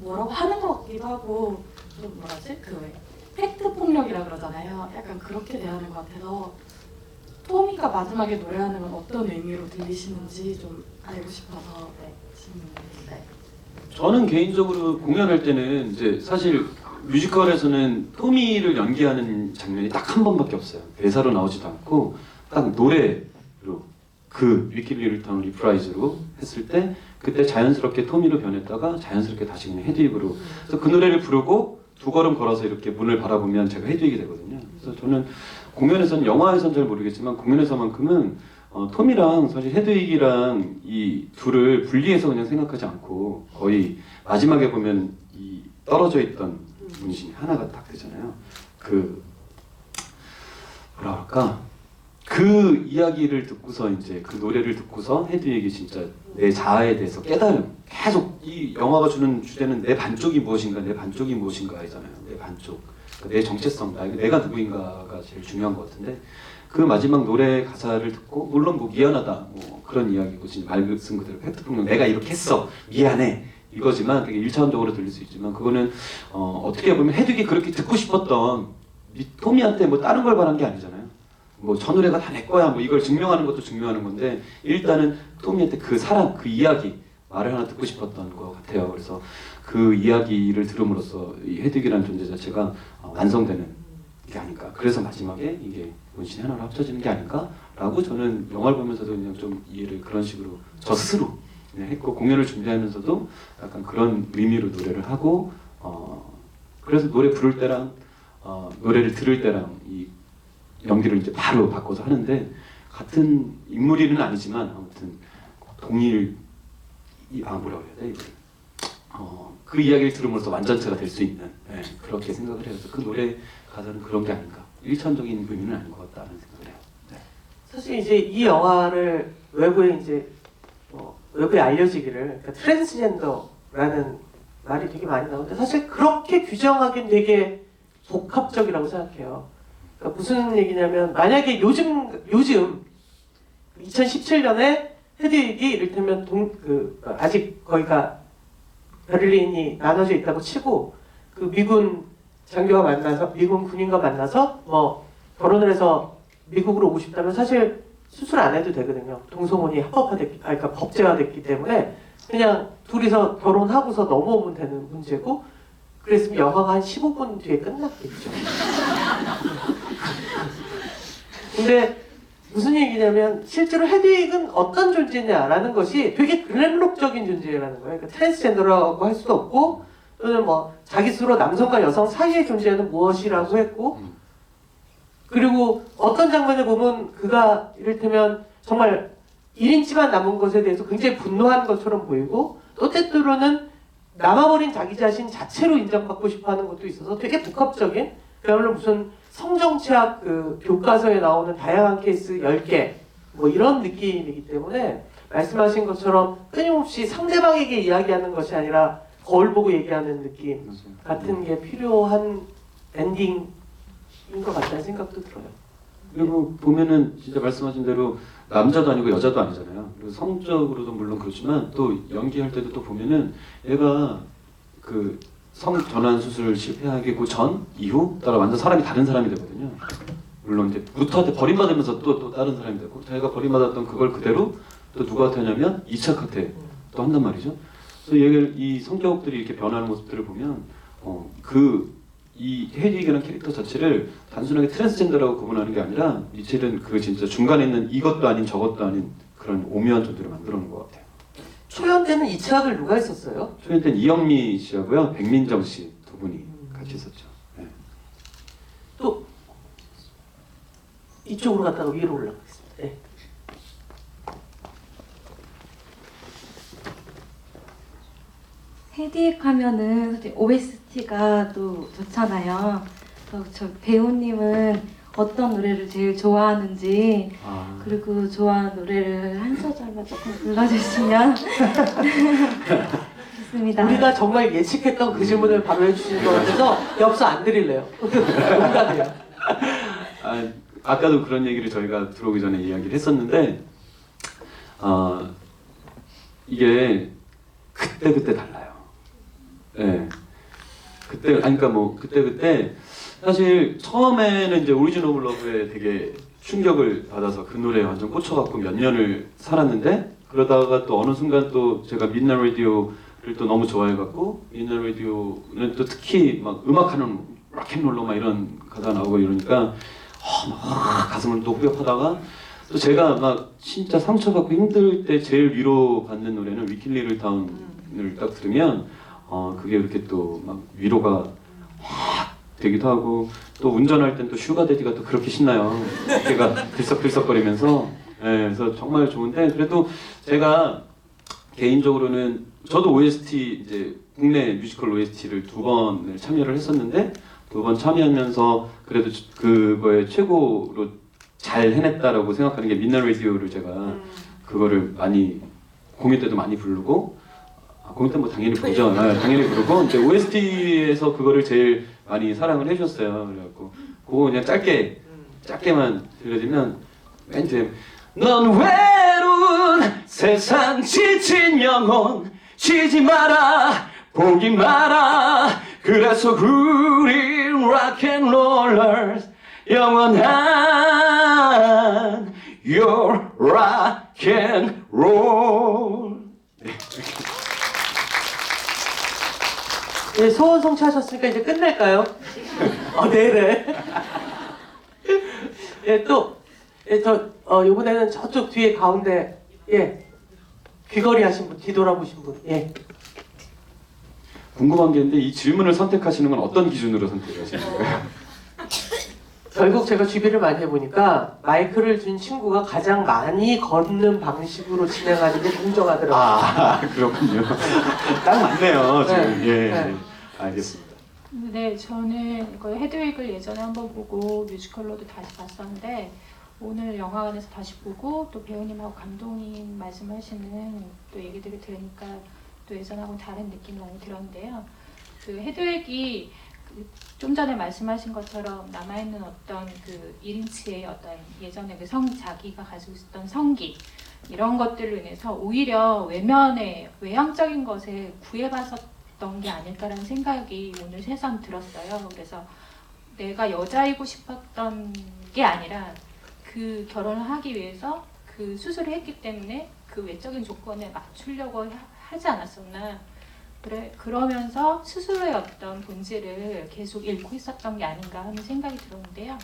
뭐라고 하는 것 같기도 하고 좀 뭐라지? 그 왜 팩트 폭력이라 그러잖아요. 약간 그렇게 대하는 것 같아서 토미가 마지막에 노래하는 건 어떤 의미로 들리시는지 좀 알고 싶어서 질문드립니다. 저는 개인적으로 공연할 때는 이제 사실 뮤지컬에서는 토미를 연기하는 장면이 딱 한 번밖에 없어요. 대사로 나오지도 않고 딱 노래로 그 위키리 리턴 리프라이즈로 했을 때 그때 자연스럽게 토미로 변했다가 자연스럽게 다시 그냥 헤드윅으로 그래서 그 노래를 부르고 2걸음 걸어서 이렇게 문을 바라보면 제가 헤드윅이 되거든요. 그래서 저는 공연에서는 영화에서는 잘 모르겠지만 공연에서만큼은 톰이랑 사실 헤드윅이랑 이 둘을 분리해서 그냥 생각하지 않고 거의 마지막에 보면 이 떨어져 있던 문신이 하나가 딱 되잖아요. 그 뭐라 그럴까? 그 이야기를 듣고서 이제 그 노래를 듣고서 헤드윅이 진짜 내 자아에 대해서 깨달음 계속 이 영화가 주는 주제는 내 반쪽이 무엇인가 내 반쪽이 무엇인가이잖아요. 내 반쪽 내 정체성 내가 누구인가가 제일 중요한 것 같은데 그 마지막 노래 가사를 듣고 물론 뭐 미안하다 뭐 그런 이야기고 진짜 말씀 그대로 팩트 폭력 내가 이렇게 했어 미안해 이거지만 되게 1차원적으로 들릴 수 있지만 그거는 어떻게 보면 헤드윅이 그렇게 듣고 싶었던 토미한테 뭐 다른 걸 바란 게 아니잖아요. 뭐 저 노래가 다 내 거야 뭐 이걸 증명하는 것도 증명하는 건데 일단은 토미한테 그 사람 그 이야기 말을 하나 듣고 싶었던 것 같아요. 그래서 그 이야기를 들음으로써 이 헤드윅이라는 존재 자체가 완성되는 게 아닐까. 그래서 마지막에 이게 원신이 하나로 합쳐지는 게 아닐까라고 저는 영화를 보면서도 그냥 좀 이해를 그런 식으로 저 스스로 그냥 했고 공연을 준비하면서도 약간 그런 의미로 노래를 하고 그래서 노래 부를 때랑 노래를 들을 때랑 이 연기를 이제 바로 바꿔서 하는데 같은 인물이는 아니지만 아무튼 동일 뭐라고 해야 돼 이걸 그 이야기를 들음으로써 완전체가 될 수 있는 그렇게 생각을 해요. 그래서 그 노래 가사는 그런 게 아닌가 일차원적인 의미는 아닌 것 같다는 생각을 해요. 네. 사실 이제 이 영화를 외부에 이제 외부에 알려지기를 그러니까 트랜스젠더라는 말이 되게 많이 나오는데 사실 그렇게 규정하기는 되게 복합적이라고 생각해요. 그러니까 무슨 얘기냐면 만약에 요즘 2017년에 헤드윅이 이를테면 아직 거기가 베를린이 나눠져 있다고 치고 그 미군 장교가 만나서 미군 군인과 만나서 뭐 결혼을 해서 미국으로 오고 싶다면 사실 수술 안 해도 되거든요. 동성혼이 그러니까 법제화됐기 때문에 그냥 둘이서 결혼하고서 넘어오면 되는 문제고 그랬으면 영화가 한 15분 뒤에 끝났겠죠. 근데 무슨 얘기냐면 실제로 헤드윅은 어떤 존재냐라는 것이 되게 글램록적인 존재라는 거예요. 그러니까 트랜스젠더라고 할 수도 없고 또는 뭐 자기 스스로 남성과 여성 사이의 존재는 무엇이라고 했고 그리고 어떤 장면을 보면 그가 이를테면 정말 1인치만 남은 것에 대해서 굉장히 분노한 것처럼 보이고 또 때때로는 남아버린 자기 자신 자체로 인정받고 싶어하는 것도 있어서 되게 복합적인 그야말로 무슨 성정치학 그 교과서에 나오는 다양한 케이스 10개 뭐 이런 느낌이기 때문에 말씀하신 것처럼 끊임없이 상대방에게 이야기하는 것이 아니라 거울 보고 얘기하는 느낌 같은 게 필요한 엔딩인 것 같다는 생각도 들어요. 그리고 보면은 진짜 말씀하신 대로 남자도 아니고 여자도 아니잖아요. 그리고 성적으로도 물론 그렇지만 또 연기할 때도 또 보면은 얘가 그 성 전환 수술 실패하기 그 전 이후 따라 완전 사람이 다른 사람이 되거든요. 물론 이제 루터한테 버림받으면서 또 다른 사람이 되고 자기가 버림받았던 그걸 그대로 또 누구한테 하냐면 이차한테 또 한단 말이죠. 그래서 얘를 이 성격들이 이렇게 변하는 모습들을 보면 이 헤드윅이라는 캐릭터 자체를 단순하게 트랜스젠더라고 구분하는 게 아니라 니체는 그 진짜 중간에 있는 이것도 아닌 저것도 아닌 그런 오묘한 존재를 만들어 놓은 것 같아요. 초연 때는 이 차학을 누가 했었어요? 초연 때는 이영미 씨하고요, 백민정 씨 두 분이 같이 했었죠. 네. 또 이쪽으로 갔다가 위로 올라가겠습니다. 네. 헤드윅 하면은 사실 OST가 또 좋잖아요. 그래서 저 배우님은 어떤 노래를 제일 좋아하는지 그리고 좋아하는 노래를 한 소절만 조금 불러주시면 좋습니다. 우리가 정말 예측했던 그 질문을 바로 해주시는 것 같아서 엽서 안 드릴래요. 농담이에요. 아까도 그런 얘기를 저희가 들어오기 전에 이야기를 했었는데 이게 그때 달라요. 네. 그러니까 뭐 그때 사실 처음에는 이제 오리진 오브 러브에 되게 충격을 받아서 그 노래에 완전 꽂혀갖고 몇 년을 살았는데 그러다가 또 어느 순간 또 제가 midnight radio를 또 너무 좋아해갖고 midnight radio는 또 특히 막 음악하는 락앤롤로 막 이런 가사가 나오고 이러니까 막 가슴을 또 후벼파다가 또 제가 막 진짜 상처받고 힘들 때 제일 위로받는 노래는 위킬리 리타운을 딱 들으면 그게 이렇게 또 막 위로가 확 되기도 하고 또 운전할 땐 또 슈가데디가 또 그렇게 신나요. 걔가 들썩들썩거리면서 그래서 정말 좋은데 그래도 제가 개인적으로는 저도 OST 이제 국내 뮤지컬 OST를 2번을 참여를 했었는데 2번 참여하면서 그래도 그거에 최고로 잘 해냈다라고 생각하는 게 midnight radio를 제가 그거를 많이 공연 때도 많이 부르고 공연 때 뭐 당연히 부르죠. 당연히 부르고 이제 OST에서 그거를 제일 많이 사랑을 해주셨어요. 그래갖고 그거 그냥 짧게만 들려주면 왠지 넌 외로운 세상 지친 영혼 쉬지 마라 포기 마라 그래서 우린 락앤롤러스 영원하게 roll. 예, 소원 성취하셨으니까 이제 끝낼까요? 네네. 예, 또, 예, 이번에는 저쪽 뒤에 가운데, 예, 귀걸이 하신 분, 뒤돌아보신 분, 예. 궁금한 게 있는데 이 질문을 선택하시는 건 어떤 기준으로 선택하시는 거예요? 결국 제가 주비를 많이 해보니까 마이크를 준 친구가 가장 많이 걷는 방식으로 진행하는 게 공정하더라고요. 아 그렇군요. 딱 맞네요 지금. 네. 예, 네. 알겠습니다. 네, 저는 이거 헤드윅을 예전에 한번 보고 뮤지컬로도 다시 봤었는데 오늘 영화관에서 다시 보고 또 배우님하고 감독님 말씀하시는 또 얘기들을 들으니까 또 예전하고는 다른 느낌이 많이 들었는데요. 그 헤드윅이 좀 전에 말씀하신 것처럼 남아있는 어떤 그 1인치의 어떤 예전에 그 자기가 가지고 있었던 성기 이런 것들로 인해서 오히려 외향적인 것에 구애받았던 게 아닐까라는 생각이 오늘 새삼 들었어요. 그래서 내가 여자이고 싶었던 게 아니라 그 결혼을 하기 위해서 그 수술을 했기 때문에 그 외적인 조건에 맞추려고 하지 않았었나. 그러면서 스스로의 어떤 본질을 계속 잃고 있었던 게 아닌가 하는 생각이 들었는데요.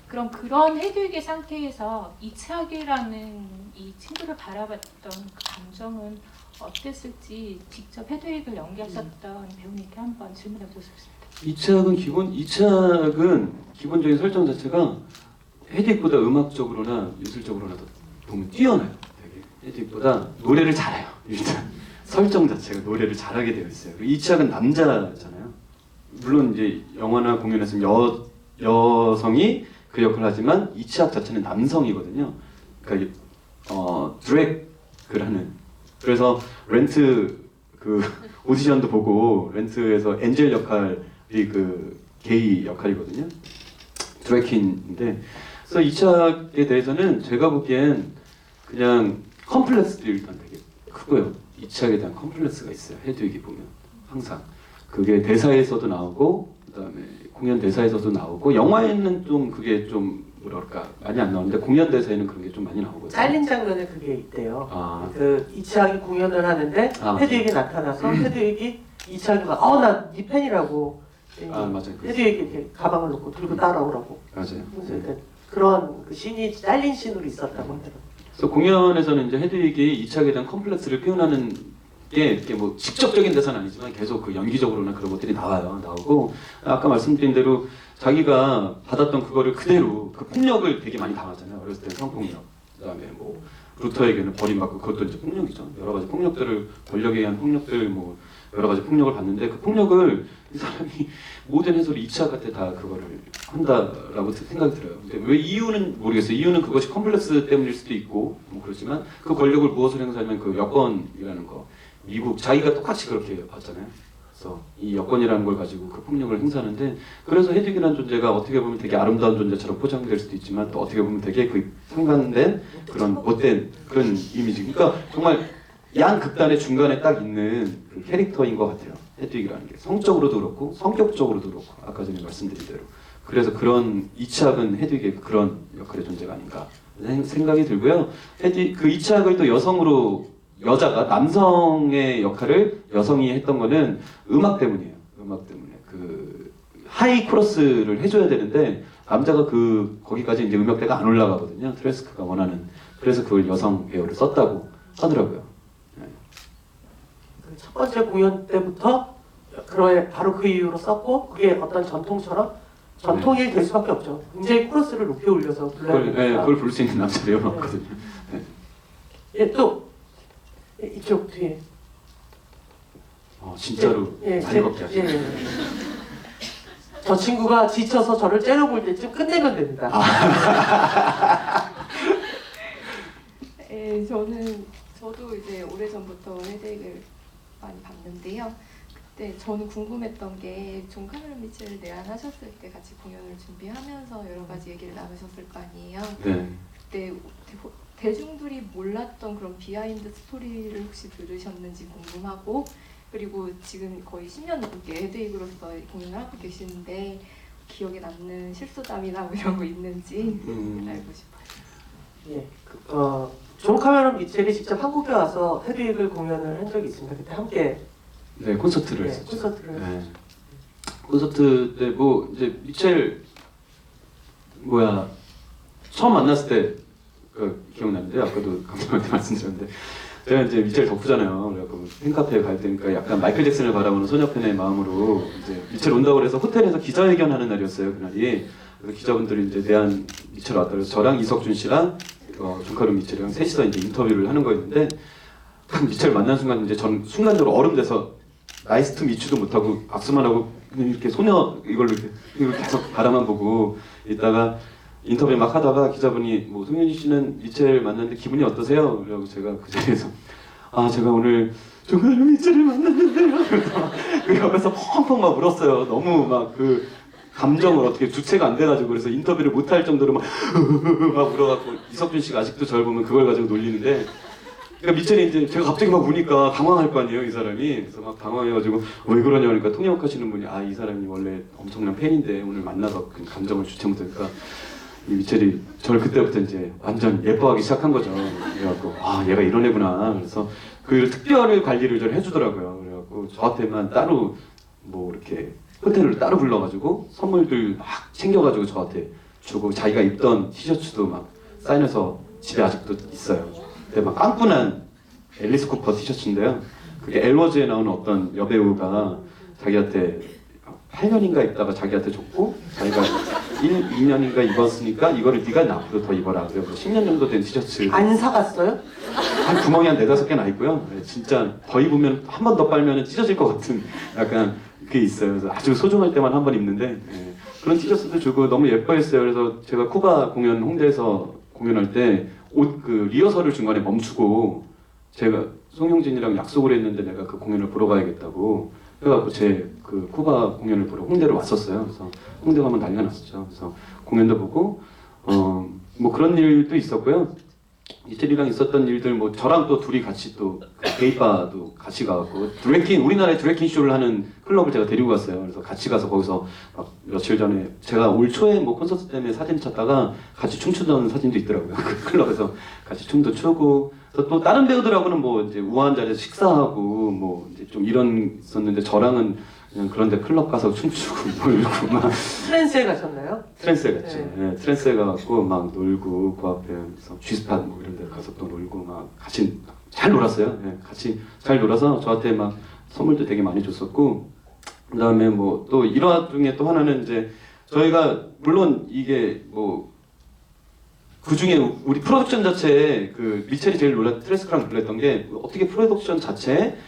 그럼 그런 헤드윅의 상태에서 이치학이라는 이 친구를 바라봤던 그 감정은 어땠을지 직접 헤드윅을 연기하셨던 배우님께 한번 질문해 보고 싶습니다. 이차학은 기본적인 설정 자체가 헤드윅보다 음악적으로나 예술적으로나 더 보면 뛰어나요. 되게 헤드윅보다 노래를 잘해요. 일단. 설정 자체가 노래를 잘하게 되어 있어요. 이치학은 남자잖아요. 물론 이제 영화나 공연에서는 여성이 그 역할을 하지만 이치학 자체는 남성이거든요. 그러니까 드래그를 하는. 그래서 렌트 그 오디션도 보고 렌트에서 엔젤 역할이 그 게이 역할이거든요. 드래킨인데 그래서 이치학에 대해서는 제가 보기엔 그냥 컴플렉스도 일단 되게 크고요. 이치학에 대한 컴플렉스가 있어요. 헤드윅이 보면 항상 그게 대사에서도 나오고 그다음에 공연 대사에서도 나오고 영화에는 좀 그게 좀 뭐랄까 많이 안 나오는데 공연 대사에는 그런 게 좀 많이 나오거든요. 잘린 장면에 그게 있대요. 아. 그 이치학이 공연을 하는데 헤드윅이 나타나서 헤드윅이 이치학이가 나 네 팬이라고 맞아요. 헤드윅이 이렇게 가방을 놓고 들고 따라오라고. 맞아요. 그래서 그런 그 씬이 잘린 씬으로 있었다고 하더라고요. 그래서 공연에서는 이제 헤드윅이 이치학에 대한 컴플렉스를 표현하는 게 이렇게 뭐 직접적인 대사는 아니지만 계속 그 연기적으로나 그런 것들이 나오고 아까 말씀드린 대로 자기가 받았던 그거를 그대로 그 폭력을 되게 많이 당하잖아요. 어렸을 때 성폭력, 그다음에 뭐 루터에게는 버림받고 그것도 이제 폭력이죠. 여러 가지 폭력들을 권력에 의한 폭력들 뭐 여러 가지 폭력을 받는데 그 폭력을 이 사람이 모든 해설이 이치학한테 다 그거를 한다라고 생각이 들어요. 근데 왜 이유는 모르겠어요. 이유는 그것이 컴플렉스 때문일 수도 있고 뭐 그렇지만 그 권력을 무엇을 행사하면 그 여권이라는 거 미국 자기가 똑같이 그렇게 봤잖아요. 그래서 이 여권이라는 걸 가지고 그 폭력을 행사하는데 그래서 헤드윅이라는 존재가 어떻게 보면 되게 아름다운 존재처럼 포장될 수도 있지만 또 어떻게 보면 되게 그 상반된 그런 못된 그런 이미지. 그러니까 정말 양극단의 중간에 딱 있는 그 캐릭터인 것 같아요. 헤드윅이라는 게 성적으로도 그렇고 성격적으로도 그렇고 아까 전에 말씀드린 대로 그래서 그런 이치학은 헤드윅의 그런 역할의 존재가 아닌가 생각이 들고요. 그 이치학을 또 여자가 남성의 역할을 여성이 했던 거는 음악 때문이에요. 음악 때문에 그 하이 코러스를 해줘야 되는데 남자가 거기까지 이제 음역대가 안 올라가거든요. 트레스크가 원하는. 그래서 그걸 여성 배우를 썼다고 하더라고요. 첫 번째 공연 때부터 바로 그 이후로 썼고 그게 어떤 전통이 될 수밖에 없죠. 굉장히 코러스를 높이 올려서 불러야 되니까. 그걸 부를 수 있는 남자 배우가 없거든요. 네. 예, 또 이쪽 뒤에. 진짜로 많이 걷게 하시네. 저 친구가 지쳐서 저를 째려볼 때쯤 끝내면 됩니다. 네, 저도 이제 오래전부터 헤드윅을 많이 봤는데요. 그때 저는 궁금했던 게 존 카메론 미첼 내한하셨을 때 같이 공연을 준비하면서 여러 가지 얘기를 나누셨을 거 아니에요. 네. 그때 대중들이 몰랐던 그런 비하인드 스토리를 혹시 들으셨는지 궁금하고 그리고 지금 거의 10년 넘게 헤드윅으로서 공연을 하고 계시는데 기억에 남는 실수담이나 뭐 이런 거 있는지 알고 싶어요. 예. 존 카메론 미첼이 직접 한국에 와서 헤드윅을 공연을 한 적이 있습니다. 그때 함께 네, 콘서트를 네, 했었죠. 콘서트를 네. 콘서트 때 뭐 이제 미첼 처음 만났을 때 기억나는데 아까도 감독한테 말씀드렸는데 제가 이제 미첼 덕후잖아요. 그래갖고 팬카페에 갈 때니까 약간 마이클 잭슨을 바라보는 소녀팬의 마음으로 이제 미첼 온다고 그래서 호텔에서 기자회견하는 날이었어요, 그날이. 그래서 기자분들이 이제 미첼 왔다 그래서 저랑 이석준 씨랑 존 카메론 미첼이랑 셋이서 이제 인터뷰를 하는 거였는데 딱 미첼 만난 순간 이제 전 순간적으로 얼음돼서 나이스 투 미츠도 못하고 박수만 하고 이렇게 소녀 이걸로 이렇게 계속 바라만 보고 있다가 인터뷰 막 하다가 기자분이 뭐 송현희 씨는 미첼 만났는데 기분이 어떠세요? 그래고 제가 그 자리에서 제가 오늘 존 카메론 미첼을 만났는데요. 그래서 그 옆에서 펑펑 막 울었어요. 너무 막 그 감정을 어떻게 주체가 안 돼가지고 그래서 인터뷰를 못 할 정도로 막 울어갖고 이석준 씨가 아직도 저를 보면 그걸 가지고 놀리는데 그러니까 미첼이 이제 제가 갑자기 막 우니까 당황할 거 아니에요, 이 사람이. 그래서 막 당황해가지고 왜 그러냐 그러니까 통역하시는 분이 이 사람이 원래 엄청난 팬인데 오늘 만나서 그 감정을 주체 못하니까 이 미첼이 저를 그때부터 이제 완전 예뻐하기 시작한 거죠. 그래갖고 얘가 이런 애구나. 그래서 그 특별 관리를 좀 해주더라고요. 그래갖고 저한테만 따로 뭐 이렇게 호텔을 따로 불러가지고 선물들 막 챙겨가지고 저한테 주고 자기가 입던 티셔츠도 막 사인해서 집에 아직도 있어요. 근데 막 깜pun한 앨리스 쿠퍼 티셔츠인데요. 그게 엘워즈에 나오는 어떤 여배우가 자기한테 8년인가 입다가 자기한테 줬고 자기가 2년인가 입었으니까 이거를 네가 앞으로 더 입어라. 그래서 10년 정도 된 티셔츠 안 사갔어요? 한 구멍이 한 4-5개나 있고요. 네, 진짜 더 입으면 한 번 더 빨면 찢어질 것 같은 약간 그게 있어요. 그래서 아주 소중할 때만 한 번 입는데 그런 티셔츠도 주고 너무 예뻐했어요. 그래서 제가 쿠바 공연 홍대에서 공연할 때 옷 리허설을 중간에 멈추고 제가 송영진이랑 약속을 했는데 내가 그 공연을 보러 가야겠다고 그래갖고 제 그 쿠바 공연을 보러 홍대로 왔었어요. 그래서 홍대 가면 난리가 났었죠. 그래서 공연도 보고 뭐 그런 일도 있었고요. 이태리랑 있었던 일들 뭐 저랑 또 둘이 같이 또 게이바도 같이 가고 우리나라에 드래킹 쇼를 하는 클럽을 제가 데리고 갔어요. 그래서 같이 가서 거기서 막 며칠 전에 제가 올 초에 뭐 콘서트 때문에 사진 찾다가 같이 춤추던 사진도 있더라고요. 그 클럽에서 같이 춤도 추고 또 다른 배우들하고는 뭐 이제 우아한 자리에서 식사하고 뭐 이제 좀 이런 있었는데 저랑은 그냥 그런데 클럽 가서 춤추고 뭐 이러고 막 트랜스에 가셨나요? 트랜스에 갔지. 네, 트랜스에 가갖고 막 놀고 그 앞에서 G스팟 뭐 이런 데 가서 또 놀고 막 같이 잘 놀았어요. 네, 같이 잘 놀아서 저한테 막 선물도 되게 많이 줬었고 그 다음에 뭐 또 일화 중에 또 하나는 이제 저희가 물론 이게 뭐 그 중에 우리 프로덕션 자체에 그 미첼이 제일 트레스크랑 놀랐던 게 어떻게 프로덕션 자체에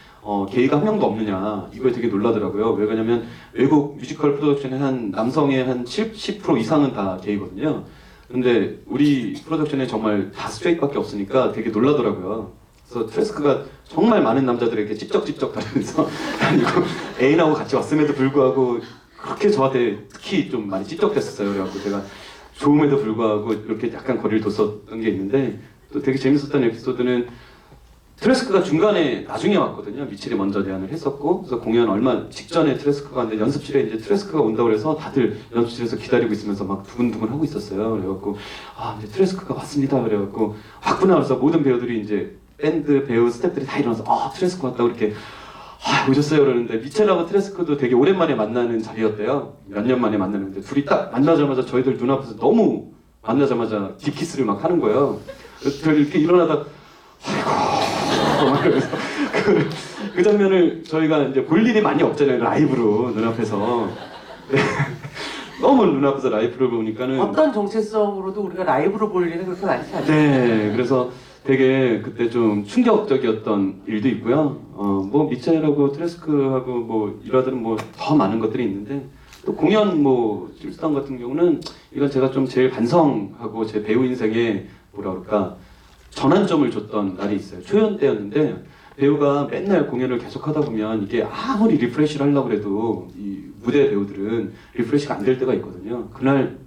게이가 한 명도 없느냐 이거에 되게 놀라더라고요. 왜 그러냐면 외국 뮤지컬 프로덕션의 한 남성의 한 70% 이상은 다 게이거든요. 근데 우리 프로덕션에 정말 다 스트레이트밖에 없으니까 되게 놀라더라고요. 그래서 트레스크가 정말 많은 남자들에게 찝쩍찝쩍 다니면서 다니고 애인하고 같이 왔음에도 불구하고 그렇게 저한테 특히 좀 많이 찝쩍댔었어요. 그래갖고 제가 좋음에도 불구하고 이렇게 약간 거리를 뒀었던 게 있는데 또 되게 재밌었던 에피소드는 트레스크가 중간에 나중에 왔거든요. 미첼이 먼저 제안을 했었고 그래서 공연 얼마 직전에 트레스크가 왔는데 연습실에 이제 트레스크가 온다고 그래서 다들 연습실에서 기다리고 있으면서 막 두근두근 하고 있었어요. 그래갖고 이제 트레스크가 왔습니다. 그래갖고 왔구나. 그래서 모든 배우들이 이제 밴드 배우 스태프들이 다 일어나서 트레스크 왔다고 이렇게 오셨어요 그러는데 미첼하고 트레스크도 되게 오랜만에 만나는 자리였대요. 몇 년 만에 만나는데 둘이 딱 만나자마자 저희들 눈앞에서 너무 만나자마자 딥키스를 막 하는 거예요. 그래서 이렇게 일어나다 그래서 그 장면을 저희가 이제 볼 일이 많이 없잖아요. 라이브로 눈앞에서. 네. 너무 눈앞에서 라이브를 보니까는 어떤 정체성으로도 우리가 라이브로 볼 일은 그렇게 많지 않죠. 네, 그래서 되게 그때 좀 충격적이었던 일도 있고요. 뭐 미첼하고 트레스크하고 뭐 일화들은 뭐 더 많은 것들이 있는데 또 공연 뭐 실수단 같은 경우는 이건 제가 좀 제일 반성하고 제 배우 인생에 뭐라 그럴까 전환점을 줬던 날이 있어요. 초연 때였는데 배우가 맨날 공연을 계속 하다 보면 이게 아무리 리프레시를 하려고 해도 이 무대 배우들은 리프레시가 안 될 때가 있거든요. 그날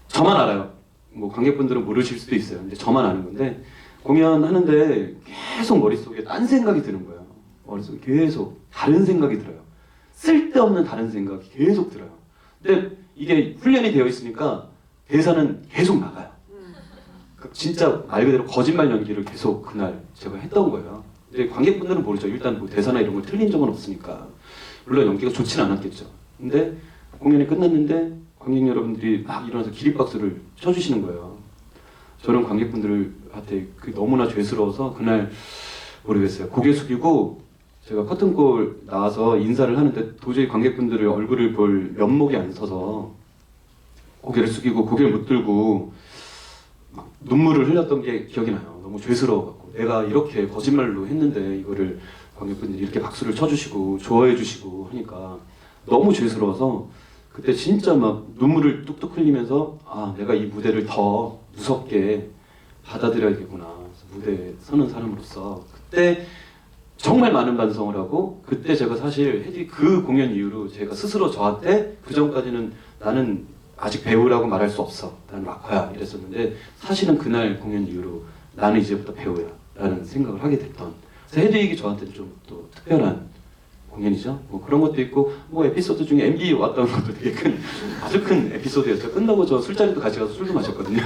저만 알아요. 뭐 관객분들은 모르실 수도 있어요. 근데 저만 아는 건데 공연하는데 계속 머릿속에 딴 생각이 드는 거예요. 머릿속에 계속 다른 생각이 들어요. 쓸데없는 다른 생각이 계속 들어요. 근데 이게 훈련이 되어 있으니까 대사는 계속 나가요. 진짜 말 그대로 거짓말 연기를 계속 그날 제가 했던 거예요. 근데 관객분들은 모르죠. 일단 뭐 대사나 이런 걸 틀린 적은 없으니까. 물론 연기가 좋진 않았겠죠. 근데 공연이 끝났는데 관객 여러분들이 막 일어나서 기립박수를 쳐주시는 거예요. 저는 관객분들한테 너무나 죄스러워서 그날 모르겠어요. 고개 숙이고 제가 커튼콜 나와서 인사를 하는데 도저히 관객분들의 얼굴을 볼 면목이 안 서서 고개를 숙이고 고개를 못 들고 막 눈물을 흘렸던 게 기억이 나요. 너무 죄스러워갖고 내가 이렇게 거짓말로 했는데 이거를 관객분들이 이렇게 박수를 쳐주시고 좋아해 주시고 하니까 너무 죄스러워서 그때 진짜 막 눈물을 뚝뚝 흘리면서 아 내가 이 무대를 더 무섭게 받아들여야겠구나. 무대에 서는 사람으로서 그때 정말 많은 반성을 하고 그때 제가 사실 헤디 그 공연 이후로 제가 스스로 저한테 그 전까지는 나는 아직 배우라고 말할 수 없어. 나는 락커야 이랬었는데 사실은 그날 공연 이후로 나는 이제부터 배우야 라는 생각을 하게 됐던 그래서 헤드윅이 저한테는 좀 또 특별한 공연이죠. 뭐 그런 것도 있고 뭐 에피소드 중에 MB 왔던 것도 되게 아주 큰 에피소드였어요. 끝나고 저 술자리도 같이 가서 술도 마셨거든요.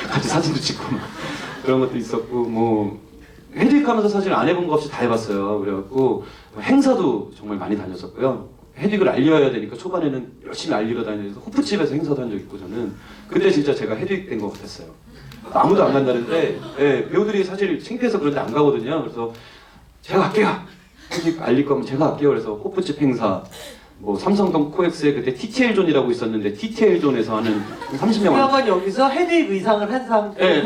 같이 사진도 찍고 그런 것도 있었고 뭐 헤드윅 하면서 사실 안 해본 거 없이 다 해봤어요. 그래갖고 행사도 정말 많이 다녔었고요. 헤드윅을 알려야 되니까 초반에는 열심히 알리러 다니면서 호프집에서 행사도 한 적 있고 저는 그때 진짜 제가 헤드윅 된 것 같았어요. 아무도 안 간다는데 예, 배우들이 사실 창피해서 그런데 안 가거든요. 그래서 제가 갈게요. 헤드윅 알릴 거면 제가 갈게요. 그래서 호프집 행사 뭐 삼성동 코엑스에 그때 TTL 존이라고 있었는데 TTL 존에서 하는 30명 그러면 여기서 헤드윅 의상을 한 상태,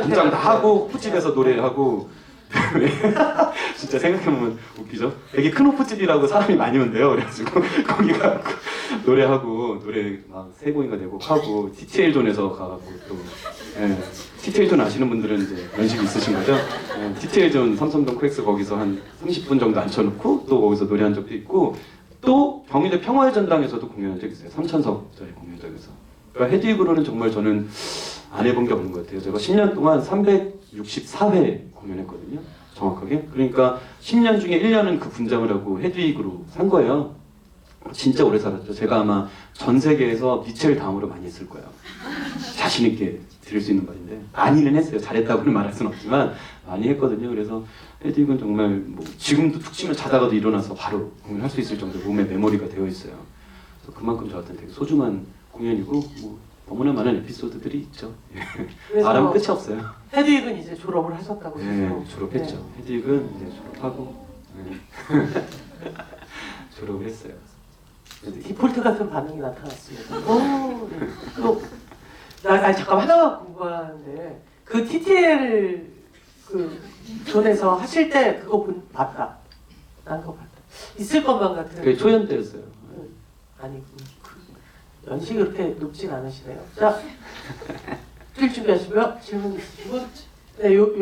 분장 다 하고 호프집에서 노래하고 진짜 생각해보면 웃기죠. 되게 큰 호프집이라고 사람이 많이 온대요. 그래가지고 거기 가고 노래하고 노래 막 3곡인가 4곡 하고 TTL 존에서 가고 또 TTL 존 아시는 분들은 이제 연식이 있으신 거죠. TTL 존 삼성동 코엑스 거기서 한 30분 정도 앉혀놓고 또 거기서 노래한 적도 있고 또 경희대 평화의 전당에서도 공연한 적 있어요. 3,000석짜리 공연장에서. 그러니까 헤드윅으로는 정말 저는 안 해본 게 없는 것 같아요. 제가 10년 동안 364회 공연했거든요. 정확하게. 그러니까 10년 중에 1년은 그 분장을 하고 헤드윅으로 산 거예요. 진짜 오래 살았죠. 제가 아마 전 세계에서 미첼 다음으로 많이 했을 거예요. 자신 있게 드릴 수 있는 말인데 많이는 했어요. 잘했다고는 말할 수는 없지만 많이 했거든요. 그래서 헤드윅은 정말 뭐 지금도 툭 치면 자다가도 일어나서 바로 공연할 수 있을 정도로 몸에 메모리가 되어 있어요. 그래서 그만큼 저한테는 되게 소중한 공연이고 뭐 너무나 많은 에피소드들이 있죠. 말하면 끝이 없어요. 헤드윅은 이제 졸업을 하셨다고 네, 졸업했죠. 헤드윅은 이제 졸업하고 졸업을 했어요. 디폴트 같은 반응이 나타났습니다. 오, 네. 또, 잠깐 하나만 궁금한데, 그 TTL 그 존에서 하실 때 그거 봤다. 난 그거 봤다. 있을 것만 같은. 그게 초연 때였어요. 아니, 연식이 그렇게 높진 않으시네요. 자, 뛸 준비하시고요. 질문 있으시고. 네, 여기.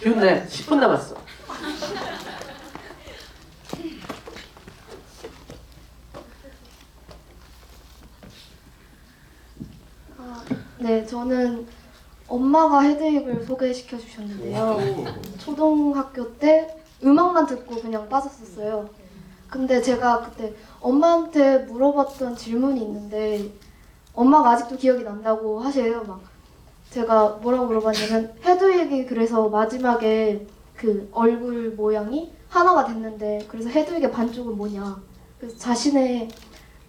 기운내 10분 남았어. 네, 저는 엄마가 헤드윅을 소개시켜 주셨는데요. 초등학교 때 음악만 듣고 그냥 빠졌었어요. 근데 제가 그때 엄마한테 물어봤던 질문이 있는데 엄마가 아직도 기억이 난다고 하세요. 막 제가 뭐라고 물어봤냐면 헤드윅이 그래서 마지막에 그 얼굴 모양이 하나가 됐는데 그래서 헤드윅의 반쪽은 뭐냐. 그래서 자신의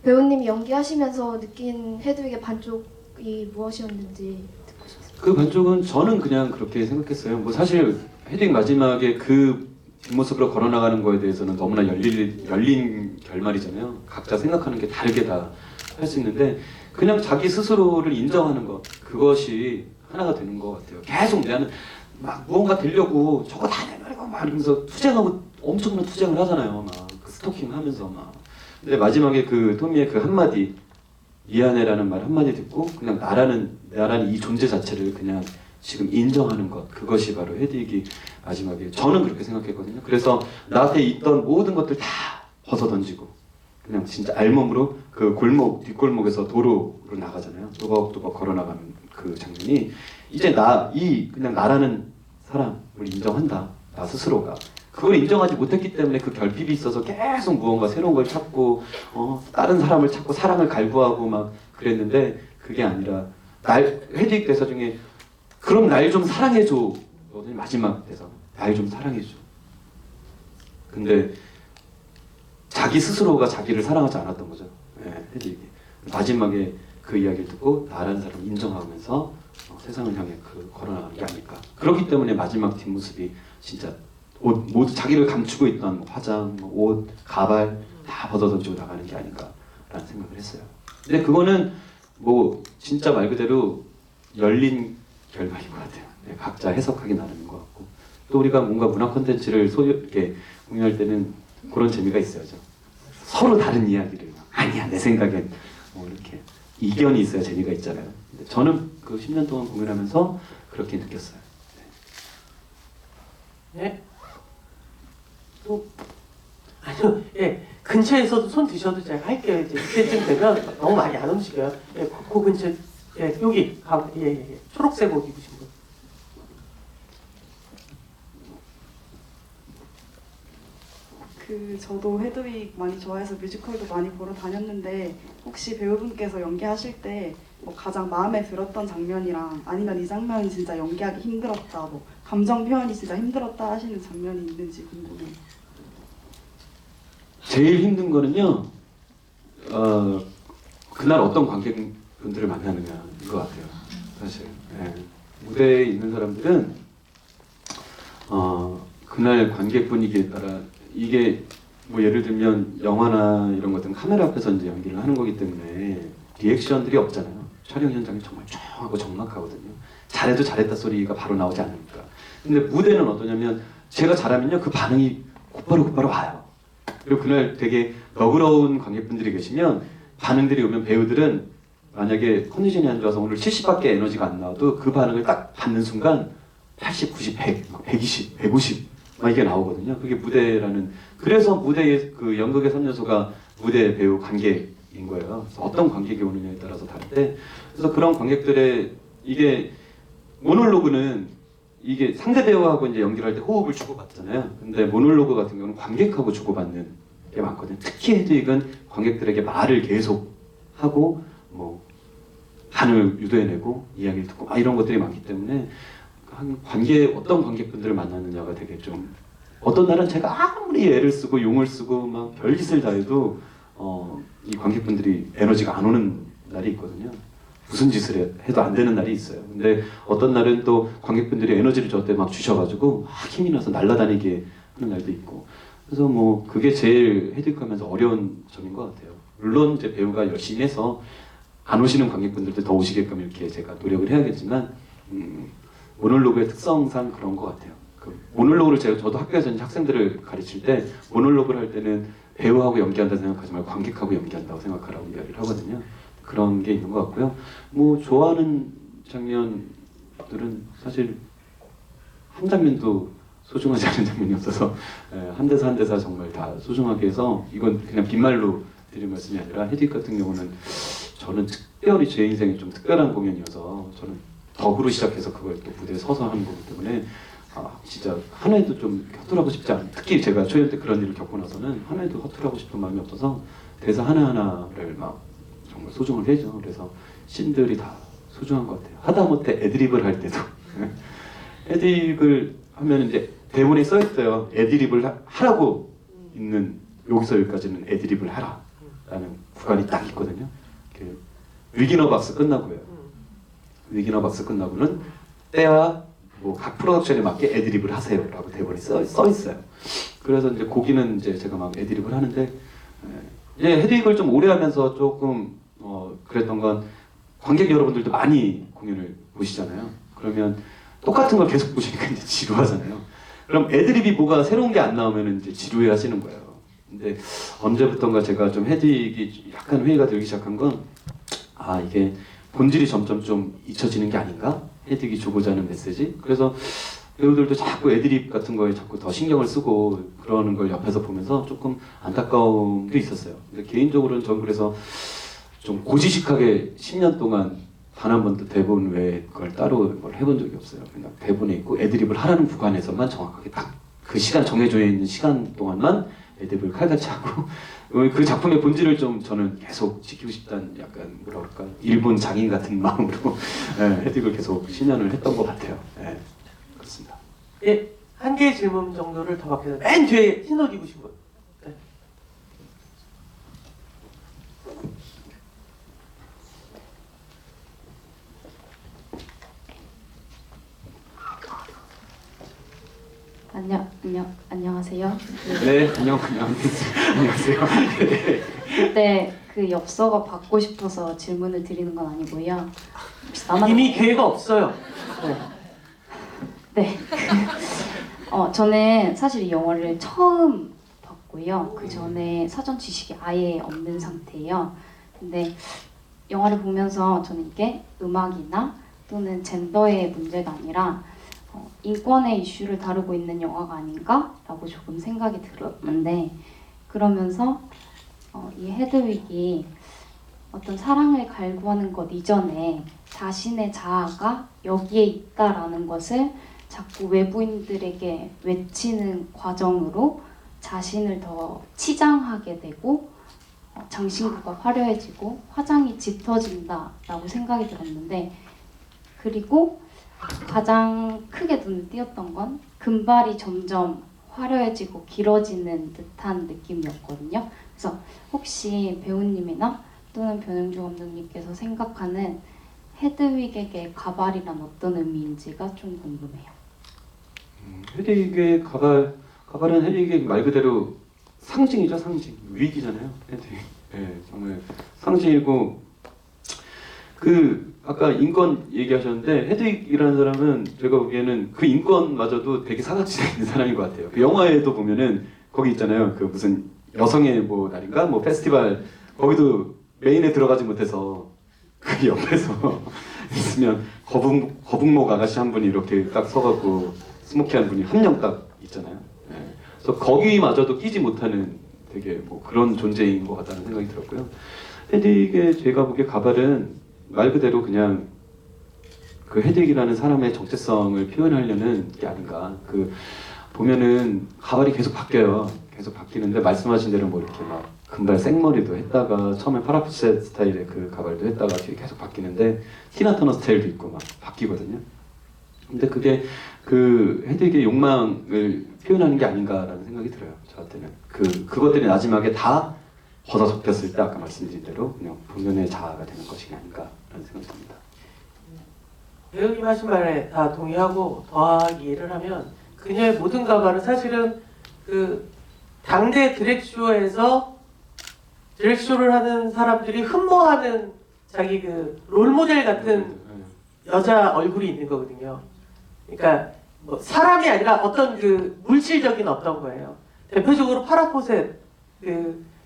배우님이 연기하시면서 느낀 헤드윅의 반쪽이 무엇이었는지 듣고 싶습니다. 그 반쪽은 저는 그냥 그렇게 생각했어요. 뭐 사실 헤드윅 마지막에 그 뒷모습으로 걸어나가는 거에 대해서는 너무나 열린 결말이잖아요. 각자 생각하는 게 다르게 다 할 수 있는데 그냥 자기 스스로를 인정하는 것 그것이 하나가 되는 것 같아요. 계속 나는 막 무언가 되려고 저거 다 내버리고 막 이러면서 투쟁하고 엄청난 투쟁을 하잖아요. 막 그 스토킹하면서 막. 근데 마지막에 그 토미의 그 한마디 미안해라는 말 한마디 듣고 그냥 나라는 이 존재 자체를 그냥 지금 인정하는 것 그것이 바로 헤드윅이 마지막에 저는 그렇게 생각했거든요. 그래서 나한테 있던 모든 것들 다 벗어 던지고 그냥 진짜 알몸으로 그 골목 뒷골목에서 도로로 나가잖아요. 또박또박 걸어나가는 그 장면이 이제 그냥 나라는 사람을 인정한다. 나 스스로가 그걸 인정하지 못했기 때문에 그 결핍이 있어서 계속 무언가 새로운 걸 찾고 다른 사람을 찾고 사랑을 갈구하고 막 그랬는데 그게 아니라 헤드윅 대사 중에 그럼 날 좀 사랑해줘 마지막 대사 날 좀 사랑해줘. 근데 자기 스스로가 자기를 사랑하지 않았던 거죠. 헤드윅이 마지막에 그 이야기를 듣고 나라는 사람을 인정하면서 세상을 향해 걸어나가는 게 아닐까. 그렇기 때문에 마지막 뒷모습이 진짜 옷 모두 자기를 감추고 있던 화장, 옷, 가발 다 벗어던지고 나가는 게 아닌가라는 생각을 했어요. 근데 그거는 뭐 진짜 말 그대로 열린 결말인 것 같아요. 각자 해석하기 나름인 것 같고 또 우리가 뭔가 문화 콘텐츠를 이렇게 공유할 때는 그런 재미가 있어야죠. 서로 다른 이야기를 아니야 내 생각엔 뭐 이렇게 이견이 있어야 재미가 있잖아요. 근데 저는 그 10년 동안 공연하면서 그렇게 느꼈어요. 네. 또 아니요. 예. 근처에서도 손 드셔도 제가 할게요. 이제 이때쯤 되면 너무 많이 안 움직여요. 예, 그 근처 예, 여기 예. 초록색 옷 입으신 분. 저도 헤드윅 많이 좋아해서 뮤지컬도 많이 보러 다녔는데 혹시 배우분께서 연기하실 때 뭐 가장 마음에 들었던 장면이랑 아니면 이 장면이 진짜 연기하기 힘들었다, 뭐 감정 표현이 진짜 힘들었다 하시는 장면이 있는지 궁금해요. 제일 힘든 거는요. 그날 어떤 관객분들을 만나느냐인 것 같아요. 사실 무대에 있는 사람들은 그날 관객 분위기에 따라 이게 뭐 예를 들면 영화나 이런 것들은 카메라 앞에서 이제 연기를 하는 거기 때문에 리액션들이 없잖아요. 촬영 현장이 정말 조용하고 적막하거든요. 잘해도 잘했다 소리가 바로 나오지 않으니까. 근데 무대는 어떠냐면 제가 잘하면요 그 반응이 곧바로 와요. 그리고 그날 되게 너그러운 관객분들이 계시면 반응들이 오면 배우들은 만약에 컨디션이 안 좋아서 오늘 70밖에 에너지가 안 나와도 그 반응을 딱 받는 순간 80, 90, 100, 120, 150 막 이게 나오거든요. 그게 무대라는. 그래서 무대의 그 연극의 3요소가 무대, 배우, 관객인 거예요. 그래서 어떤 관객이 오느냐에 따라서 다른데, 그래서 그런 관객들의 이게 모놀로그는 이게 상대 배우하고 이제 연기를 할 때 호흡을 주고받잖아요. 근데 모놀로그 같은 경우는 관객하고 주고받는 게 많거든요. 특히 헤드윅은 관객들에게 말을 계속 하고 뭐 반응을 유도해내고 이야기를 듣고 이런 것들이 많기 때문에 어떤 관객분들을 만나느냐가 되게 좀 어떤 날은 제가 아무리 애를 쓰고 용을 쓰고 막 별짓을 다 해도 이 관객분들이 에너지가 안 오는 날이 있거든요. 무슨 짓을 해도 안 되는 날이 있어요. 근데 어떤 날은 또 관객분들이 에너지를 저한테 막 주셔가지고 막 힘이 나서 날아다니게 하는 날도 있고. 그래서 뭐 그게 제일 헤드윅하면서 어려운 점인 것 같아요. 물론 이제 배우가 열심히 해서 안 오시는 관객분들도 더 오시게끔 이렇게 제가 노력을 해야겠지만 모놀로그의 특성상 그런 것 같아요. 그 모놀로그를 저도 학교에서 이제 학생들을 가르칠 때 모놀로그를 할 때는 배우하고 연기한다 생각하지 말고 관객하고 연기한다고 생각하라고 이야기를 하거든요. 그런 게 있는 것 같고요. 뭐 좋아하는 장면들은 사실 한 장면도 소중하지 않은 장면이 없어서 한 대사 한 대사 정말 다 소중하게 해서 이건 그냥 빈말로 드린 말씀이 아니라 헤드윅 같은 경우는 저는 특별히 제 인생에 좀 특별한 공연이어서 저는 덕으로 시작해서 그걸 또 무대에 서서 하는 거기 때문에 진짜 한 해도 좀 허투루하고 싶지 않아요. 특히 제가 초연 때 그런 일을 겪고 나서는 한 해도 허투루하고 싶은 마음이 없어서 대사 하나하나를 막 정말 소중을 해죠. 그래서 씬들이 다 소중한 것 같아요. 하다못해 애드립을 할 때도 애드립을 하면 이제 대본에 써 있어요. 애드립을 하라고 있는 여기서 여기까지는 애드립을 하라 라는 구간이 딱 있거든요. 위기너 박스 끝나고요. 위기너 박스 끝나고는 때와 뭐 각 프로덕션에 맞게 애드립을 하세요 라고 대본에 써 있어요. 그래서 이제 거기는 이제 제가 막 애드립을 하는데 이제 헤드윅을 좀 오래 하면서 조금 그랬던 건 관객 여러분들도 많이 공연을 보시잖아요. 그러면 똑같은 걸 계속 보시니까 이제 지루하잖아요. 그럼 애드립이 뭐가 새로운 게 안 나오면 이제 지루해 하시는 거예요. 근데 언제부턴가 제가 좀 헤드윅이 약간 회의가 들기 시작한 건 이게 본질이 점점 좀 잊혀지는 게 아닌가? 헤드윅이 주고자 하는 메시지? 그래서 배우들도 자꾸 애드립 같은 거에 자꾸 더 신경을 쓰고 그러는 걸 옆에서 보면서 조금 안타까움도 있었어요. 근데 개인적으로는 전 그래서 좀 고지식하게 10년 동안 단 한 번도 대본 외에 그걸 따로 뭘 해본 적이 없어요. 그냥 대본에 있고 애드립을 하라는 구간에서만 정확하게 딱 그 시간 정해져 있는 시간 동안만 애드립을 칼같이 하고 그 작품의 본질을 좀 저는 계속 지키고 싶다는 약간 뭐라 그럴까 일본 장인 같은 마음으로 애드립을 계속 신현을 했던 것 같아요. 그렇습니다. 예, 한 개의 질문 정도를 더 받겠습니다. 맨 뒤에 흰 옷 입으신 분. 네. 안녕하세요. 네, 안녕하세요. 근데 그 엽서가 받고 싶어서 질문을 드리는 건 아니고요. 혹시 이미 기회가 없어요. 네. 네. 저는 사실 이 영화를 처음 봤고요. 그 전에 사전 지식이 아예 없는 상태예요. 근데 영화를 보면서 저는 이게 음악이나 또는 젠더의 문제가 아니라 인권의 이슈를 다루고 있는 영화가 아닌가라고 조금 생각이 들었는데, 그러면서 이 헤드윅이 어떤 사랑을 갈구하는 것 이전에 자신의 자아가 여기에 있다라는 것을 자꾸 외부인들에게 외치는 과정으로 자신을 더 치장하게 되고 장신구가 화려해지고 화장이 짙어진다라고 생각이 들었는데, 그리고 가장 크게 눈에 띄었던 건 금발이 점점 화려해지고 길어지는 듯한 느낌이었거든요. 그래서 혹시 배우님이나 또는 변영주 감독님께서 생각하는 헤드윅에게 가발이란 어떤 의미인지가 좀 궁금해요. 헤드윅의 가발은 헤드윅의 말 그대로 상징이죠, 상징. 위기잖아요, 헤드윅. 정말 상징이고, 아까 인권 얘기하셨는데 헤드윅이라는 사람은 제가 보기에는 그 인권마저도 되게 사각지대에 있는 사람인 것 같아요. 그 영화에도 보면은 거기 있잖아요. 그 무슨 여성의 뭐 날인가 뭐 페스티벌, 거기도 메인에 들어가지 못해서 그 옆에서 있으면 거북목 아가씨 한 분이 이렇게 딱 서갖고 스모키한 분이 한 명 딱 있잖아요. 그래서 거기마저도 끼지 못하는 되게 뭐 그런 존재인 것 같다는 생각이 들었고요. 헤드윅의 제가 보기에 가발은 말 그대로 그냥 그 헤드윅이라는 사람의 정체성을 표현하려는 게 아닌가. 보면은 가발이 계속 바뀌어요. 계속 바뀌는데 말씀하신 대로 뭐 이렇게 막 금발 생머리도 했다가 처음에 파라포셋 스타일의 그 가발도 했다가 뒤에 계속 바뀌는데 티나 터너 스타일도 있고 막 바뀌거든요. 근데 그게 그 헤드윅의 욕망을 표현하는 게 아닌가라는 생각이 들어요. 저한테는 그것들이 마지막에 다 걷어적혔을 때 아까 말씀드린 대로 그냥 본연의 자아가 되는 것이 아닌가라는 생각이 듭니다. 배우님 하신 말에 다 동의하고 더하기를 하면 그녀의 모든 가발은 사실은 그 당대 드랙쇼에서 드랙쇼를 하는 사람들이 흠모하는 자기 그 롤모델 같은 여자 얼굴이 있는 거거든요. 그러니까 뭐 사람이 아니라 어떤 그 물질적인 어떤 거예요. 대표적으로 파라포셋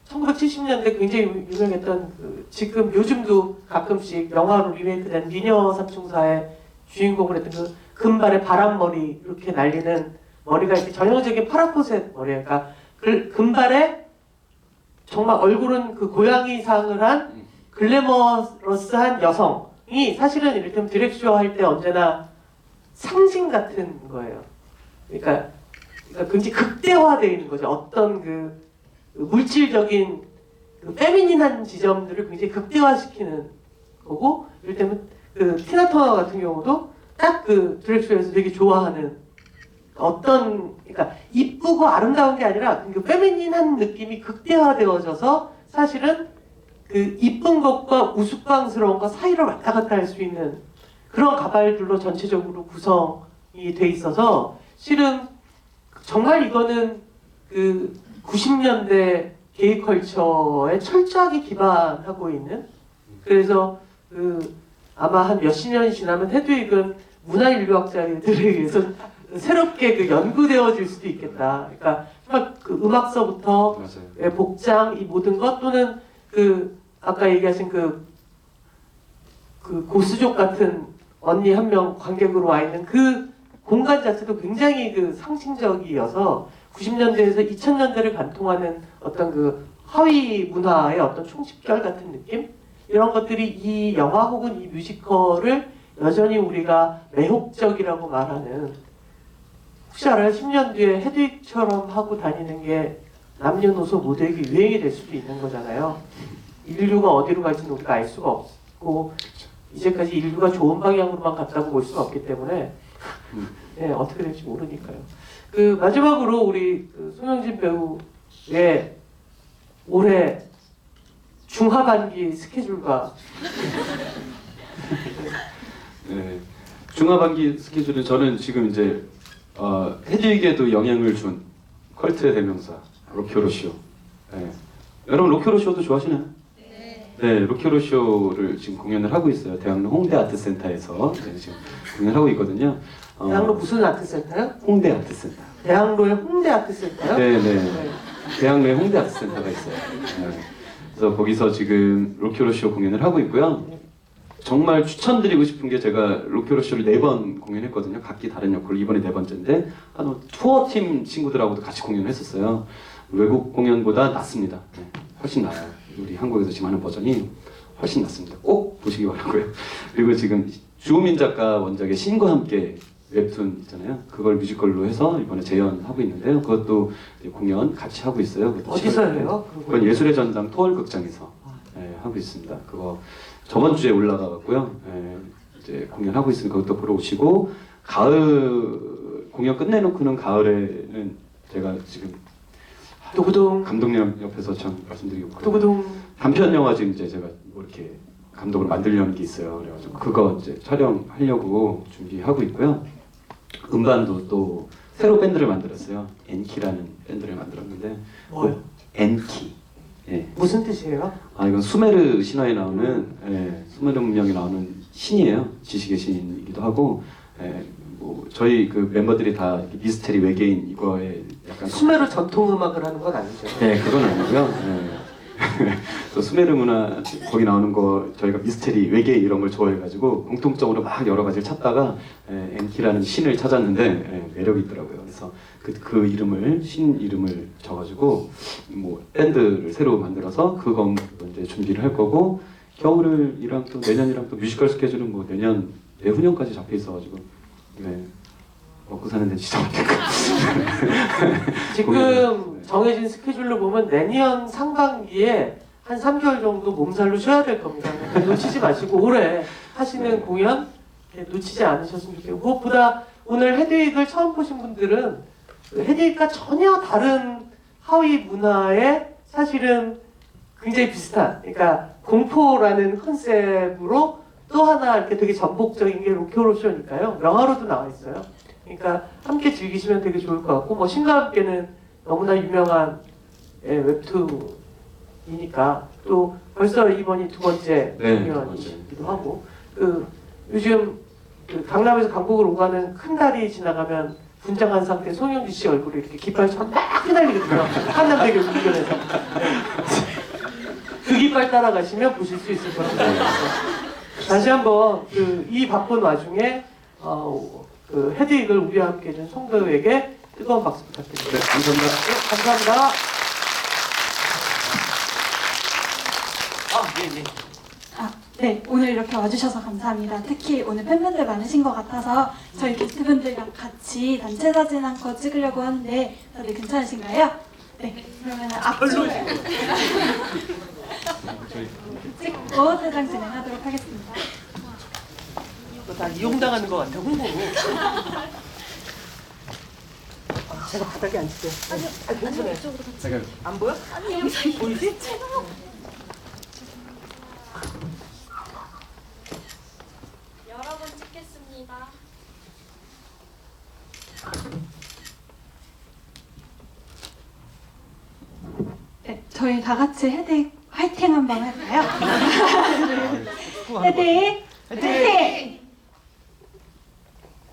1970년대 굉장히 유명했던 지금 요즘도 가끔씩 영화로 리메이크된 미녀 삼총사의 주인공을 했던 그 금발의 바람머리 이렇게 날리는 머리가 이렇게 전형적인 파라포셋 머리예요. 그러니까 금발에 정말 얼굴은 그 고양이상을 한 글래머러스한 여성이 사실은 이를테면 드랙쇼 할 때 언제나 상징 같은 거예요. 그러니까 굉장히 극대화되어 있는 거죠. 어떤 그 물질적인 그 페미닌한 지점들을 굉장히 극대화시키는 거고, 이를테면 티나 터너 같은 경우도 딱 드랙쇼에서 되게 좋아하는 그러니까 이쁘고 아름다운 게 아니라 그 페미닌한 느낌이 극대화되어져서 사실은 그 이쁜 것과 우스꽝스러운 것 사이를 왔다 갔다 할 수 있는 그런 가발들로 전체적으로 구성이 돼 있어서 실은 정말 이거는 90년대 게이 컬처에 철저하게 기반하고 있는, 그래서 아마 한 몇십 년이 지나면 헤드윅은 문화인류학자들에 의해서 새롭게 연구되어질 수도 있겠다. 그러니까 정말 음악서부터 복장 이 모든 것 또는 아까 얘기하신 고수족 같은 언니 한 명 관객으로 와 있는 그 공간 자체도 굉장히 상징적이어서 90년대에서 2000년대를 관통하는 어떤 하위 문화의 어떤 총집결 같은 느낌? 이런 것들이 이 영화 혹은 이 뮤지컬을 여전히 우리가 매혹적이라고 말하는, 혹시 알아요? 10년 뒤에 헤드윅처럼 하고 다니는 게 남녀노소 모두에게 유행이 될 수도 있는 거잖아요. 인류가 어디로 갈지는 우리가 알 수가 없고 이제까지 인류가 좋은 방향으로만 갔다고 볼 수는 없기 때문에 네, 어떻게 될지 모르니까요. 그 마지막으로 우리 그 송영진 배우의 올해 중하반기 스케줄과 네. 중하반기 스케줄은 저는 지금 이제 헤드윅에도 영향을 준 컬트의 대명사 로키오로쇼. 네. 여러분 로키오로쇼도 좋아하시나요? 네, 로키오로쇼를 지금 공연을 하고 있어요. 대학로 홍대 아트센터에서 지금 공연을 하고 있거든요. 대학로 무슨 아트센터요? 홍대 아트센터. 대학로의 홍대 아트센터요? 네. 대학로에 홍대 아트센터가 있어요. 네. 그래서 거기서 지금 로키오로쇼 공연을 하고 있고요. 정말 추천드리고 싶은 게 제가 로키오로쇼를 4번 공연했거든요. 각기 다른 역할로 이번에 4번째인데 투어팀 친구들하고도 같이 공연을 했었어요. 외국 공연보다 낫습니다. 네, 훨씬 나아요. 우리 한국에서 지금 하는 버전이 훨씬 낫습니다. 꼭 보시기 바라고요. 그리고 지금 주호민 작가 원작의 신과 함께 웹툰 있잖아요. 그걸 뮤지컬로 해서 이번에 재연하고 있는데요. 그것도 이제 공연 같이 하고 있어요. 그것도 어디서 해요? 그건 예술의 전당 토월극장에서 하고 있습니다. 그거 저번 주에 올라가고요. 이제 공연하고 있으니까 그것도 보러 오시고 가을 공연 끝내놓고는 가을에는 제가 지금 두구둥 감독님 옆에서 전 말씀드리고 두구둥 단편 영화 지금 이제 제가 뭐 이렇게 감독으로 만들려는 게 있어요. 그래가지고 그거 이제 촬영하려고 준비하고 있고요. 음반도 또 새로 밴드를 만들었어요. 엔키라는 밴드를 만들었는데 뭐요? 엔키. 예. 무슨 뜻이에요? 이건 수메르 신화에 나오는 수메르 문명에 나오는 신이에요. 지식의 신이기도 하고 뭐 저희 그 멤버들이 다 미스테리 외계인 이거에 약간 수메르 전통 음악을 하는 건 아니죠? 네, 그건 아니고요. 또 수메르 문화 거기 나오는 거 저희가 미스테리 외계인 이런 걸 좋아해가지고 공통적으로 막 여러 가지를 찾다가 엔키라는 신을 찾았는데 매력이 있더라고요. 그래서 그 이름을 신 이름을 적어가지고 뭐 밴드를 새로 만들어서 그거 이제 준비를 할 거고 겨울이랑 또 내년이랑 또 뮤지컬 스케줄은 뭐 내후년까지 잡혀 있어가지고 먹고 사는 데 진짜 못할까. 지금 정해진 스케줄로 보면 내년 상반기에 한 3개월 정도 몸살로 쉬어야 될 겁니다. 놓치지 마시고 올해 하시는 공연 놓치지 않으셨으면 좋겠고 무엇보다 오늘 헤드윅을 처음 보신 분들은 헤드윅과 전혀 다른 하위 문화에 사실은 굉장히 비슷한 그러니까 공포라는 컨셉으로 또 하나 이렇게 되게 전복적인 게 로키오로쇼니까요. 영화로도 나와 있어요. 그러니까 함께 즐기시면 되게 좋을 것 같고 뭐 신과 함께는 너무나 유명한 웹툰이니까 또 벌써 이번이 2번째 공연이기도 하고 요즘 강남에서 강북을 오가는 큰 다리 지나가면 분장한 상태 송영지 씨 얼굴이 이렇게 깃발처럼 막 휘날리거든요. 한남대교 주변에서 그 깃발 따라가시면 보실 수 있을 겁니다. 다시 한번 이 바쁜 와중에 그 헤드윅을 우리와 함께 해준 송 배우에게 뜨거운 박수 부탁드립니다. 네, 감사합니다. 네, 감사합니다. 네, 오늘 이렇게 와주셔서 감사합니다. 특히 오늘 팬분들 많으신 것 같아서 저희 게스트분들이랑 같이 단체 사진 한 거 찍으려고 하는데 다들 괜찮으신가요? 네, 그러면 앞으로 찍고 퇴장 진행하도록 하겠습니다. 다 이용당하는 것 같아, 홍보로. 제가 바닥에 앉을게요. 아니, 괜찮아요. 제가 안 보여? 아니, 보이지? 여러 번 찍겠습니다. 네, 저희 다 같이 헤드윅 화이팅 한번 할까요? 헤드윅 화이팅!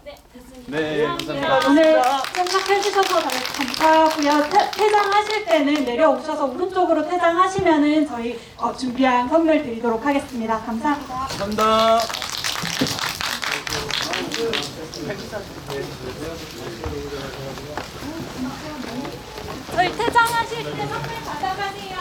네, 됐습니다. 네, 감사합니다. 오늘 참석해주셔서 감사하고요. 퇴장하실 때는 내려오셔서 오른쪽으로 퇴장하시면은 저희 준비한 선물 드리도록 하겠습니다. 감사합니다. 감사합니다. 저희 퇴장하실 때 선물 받아가세요.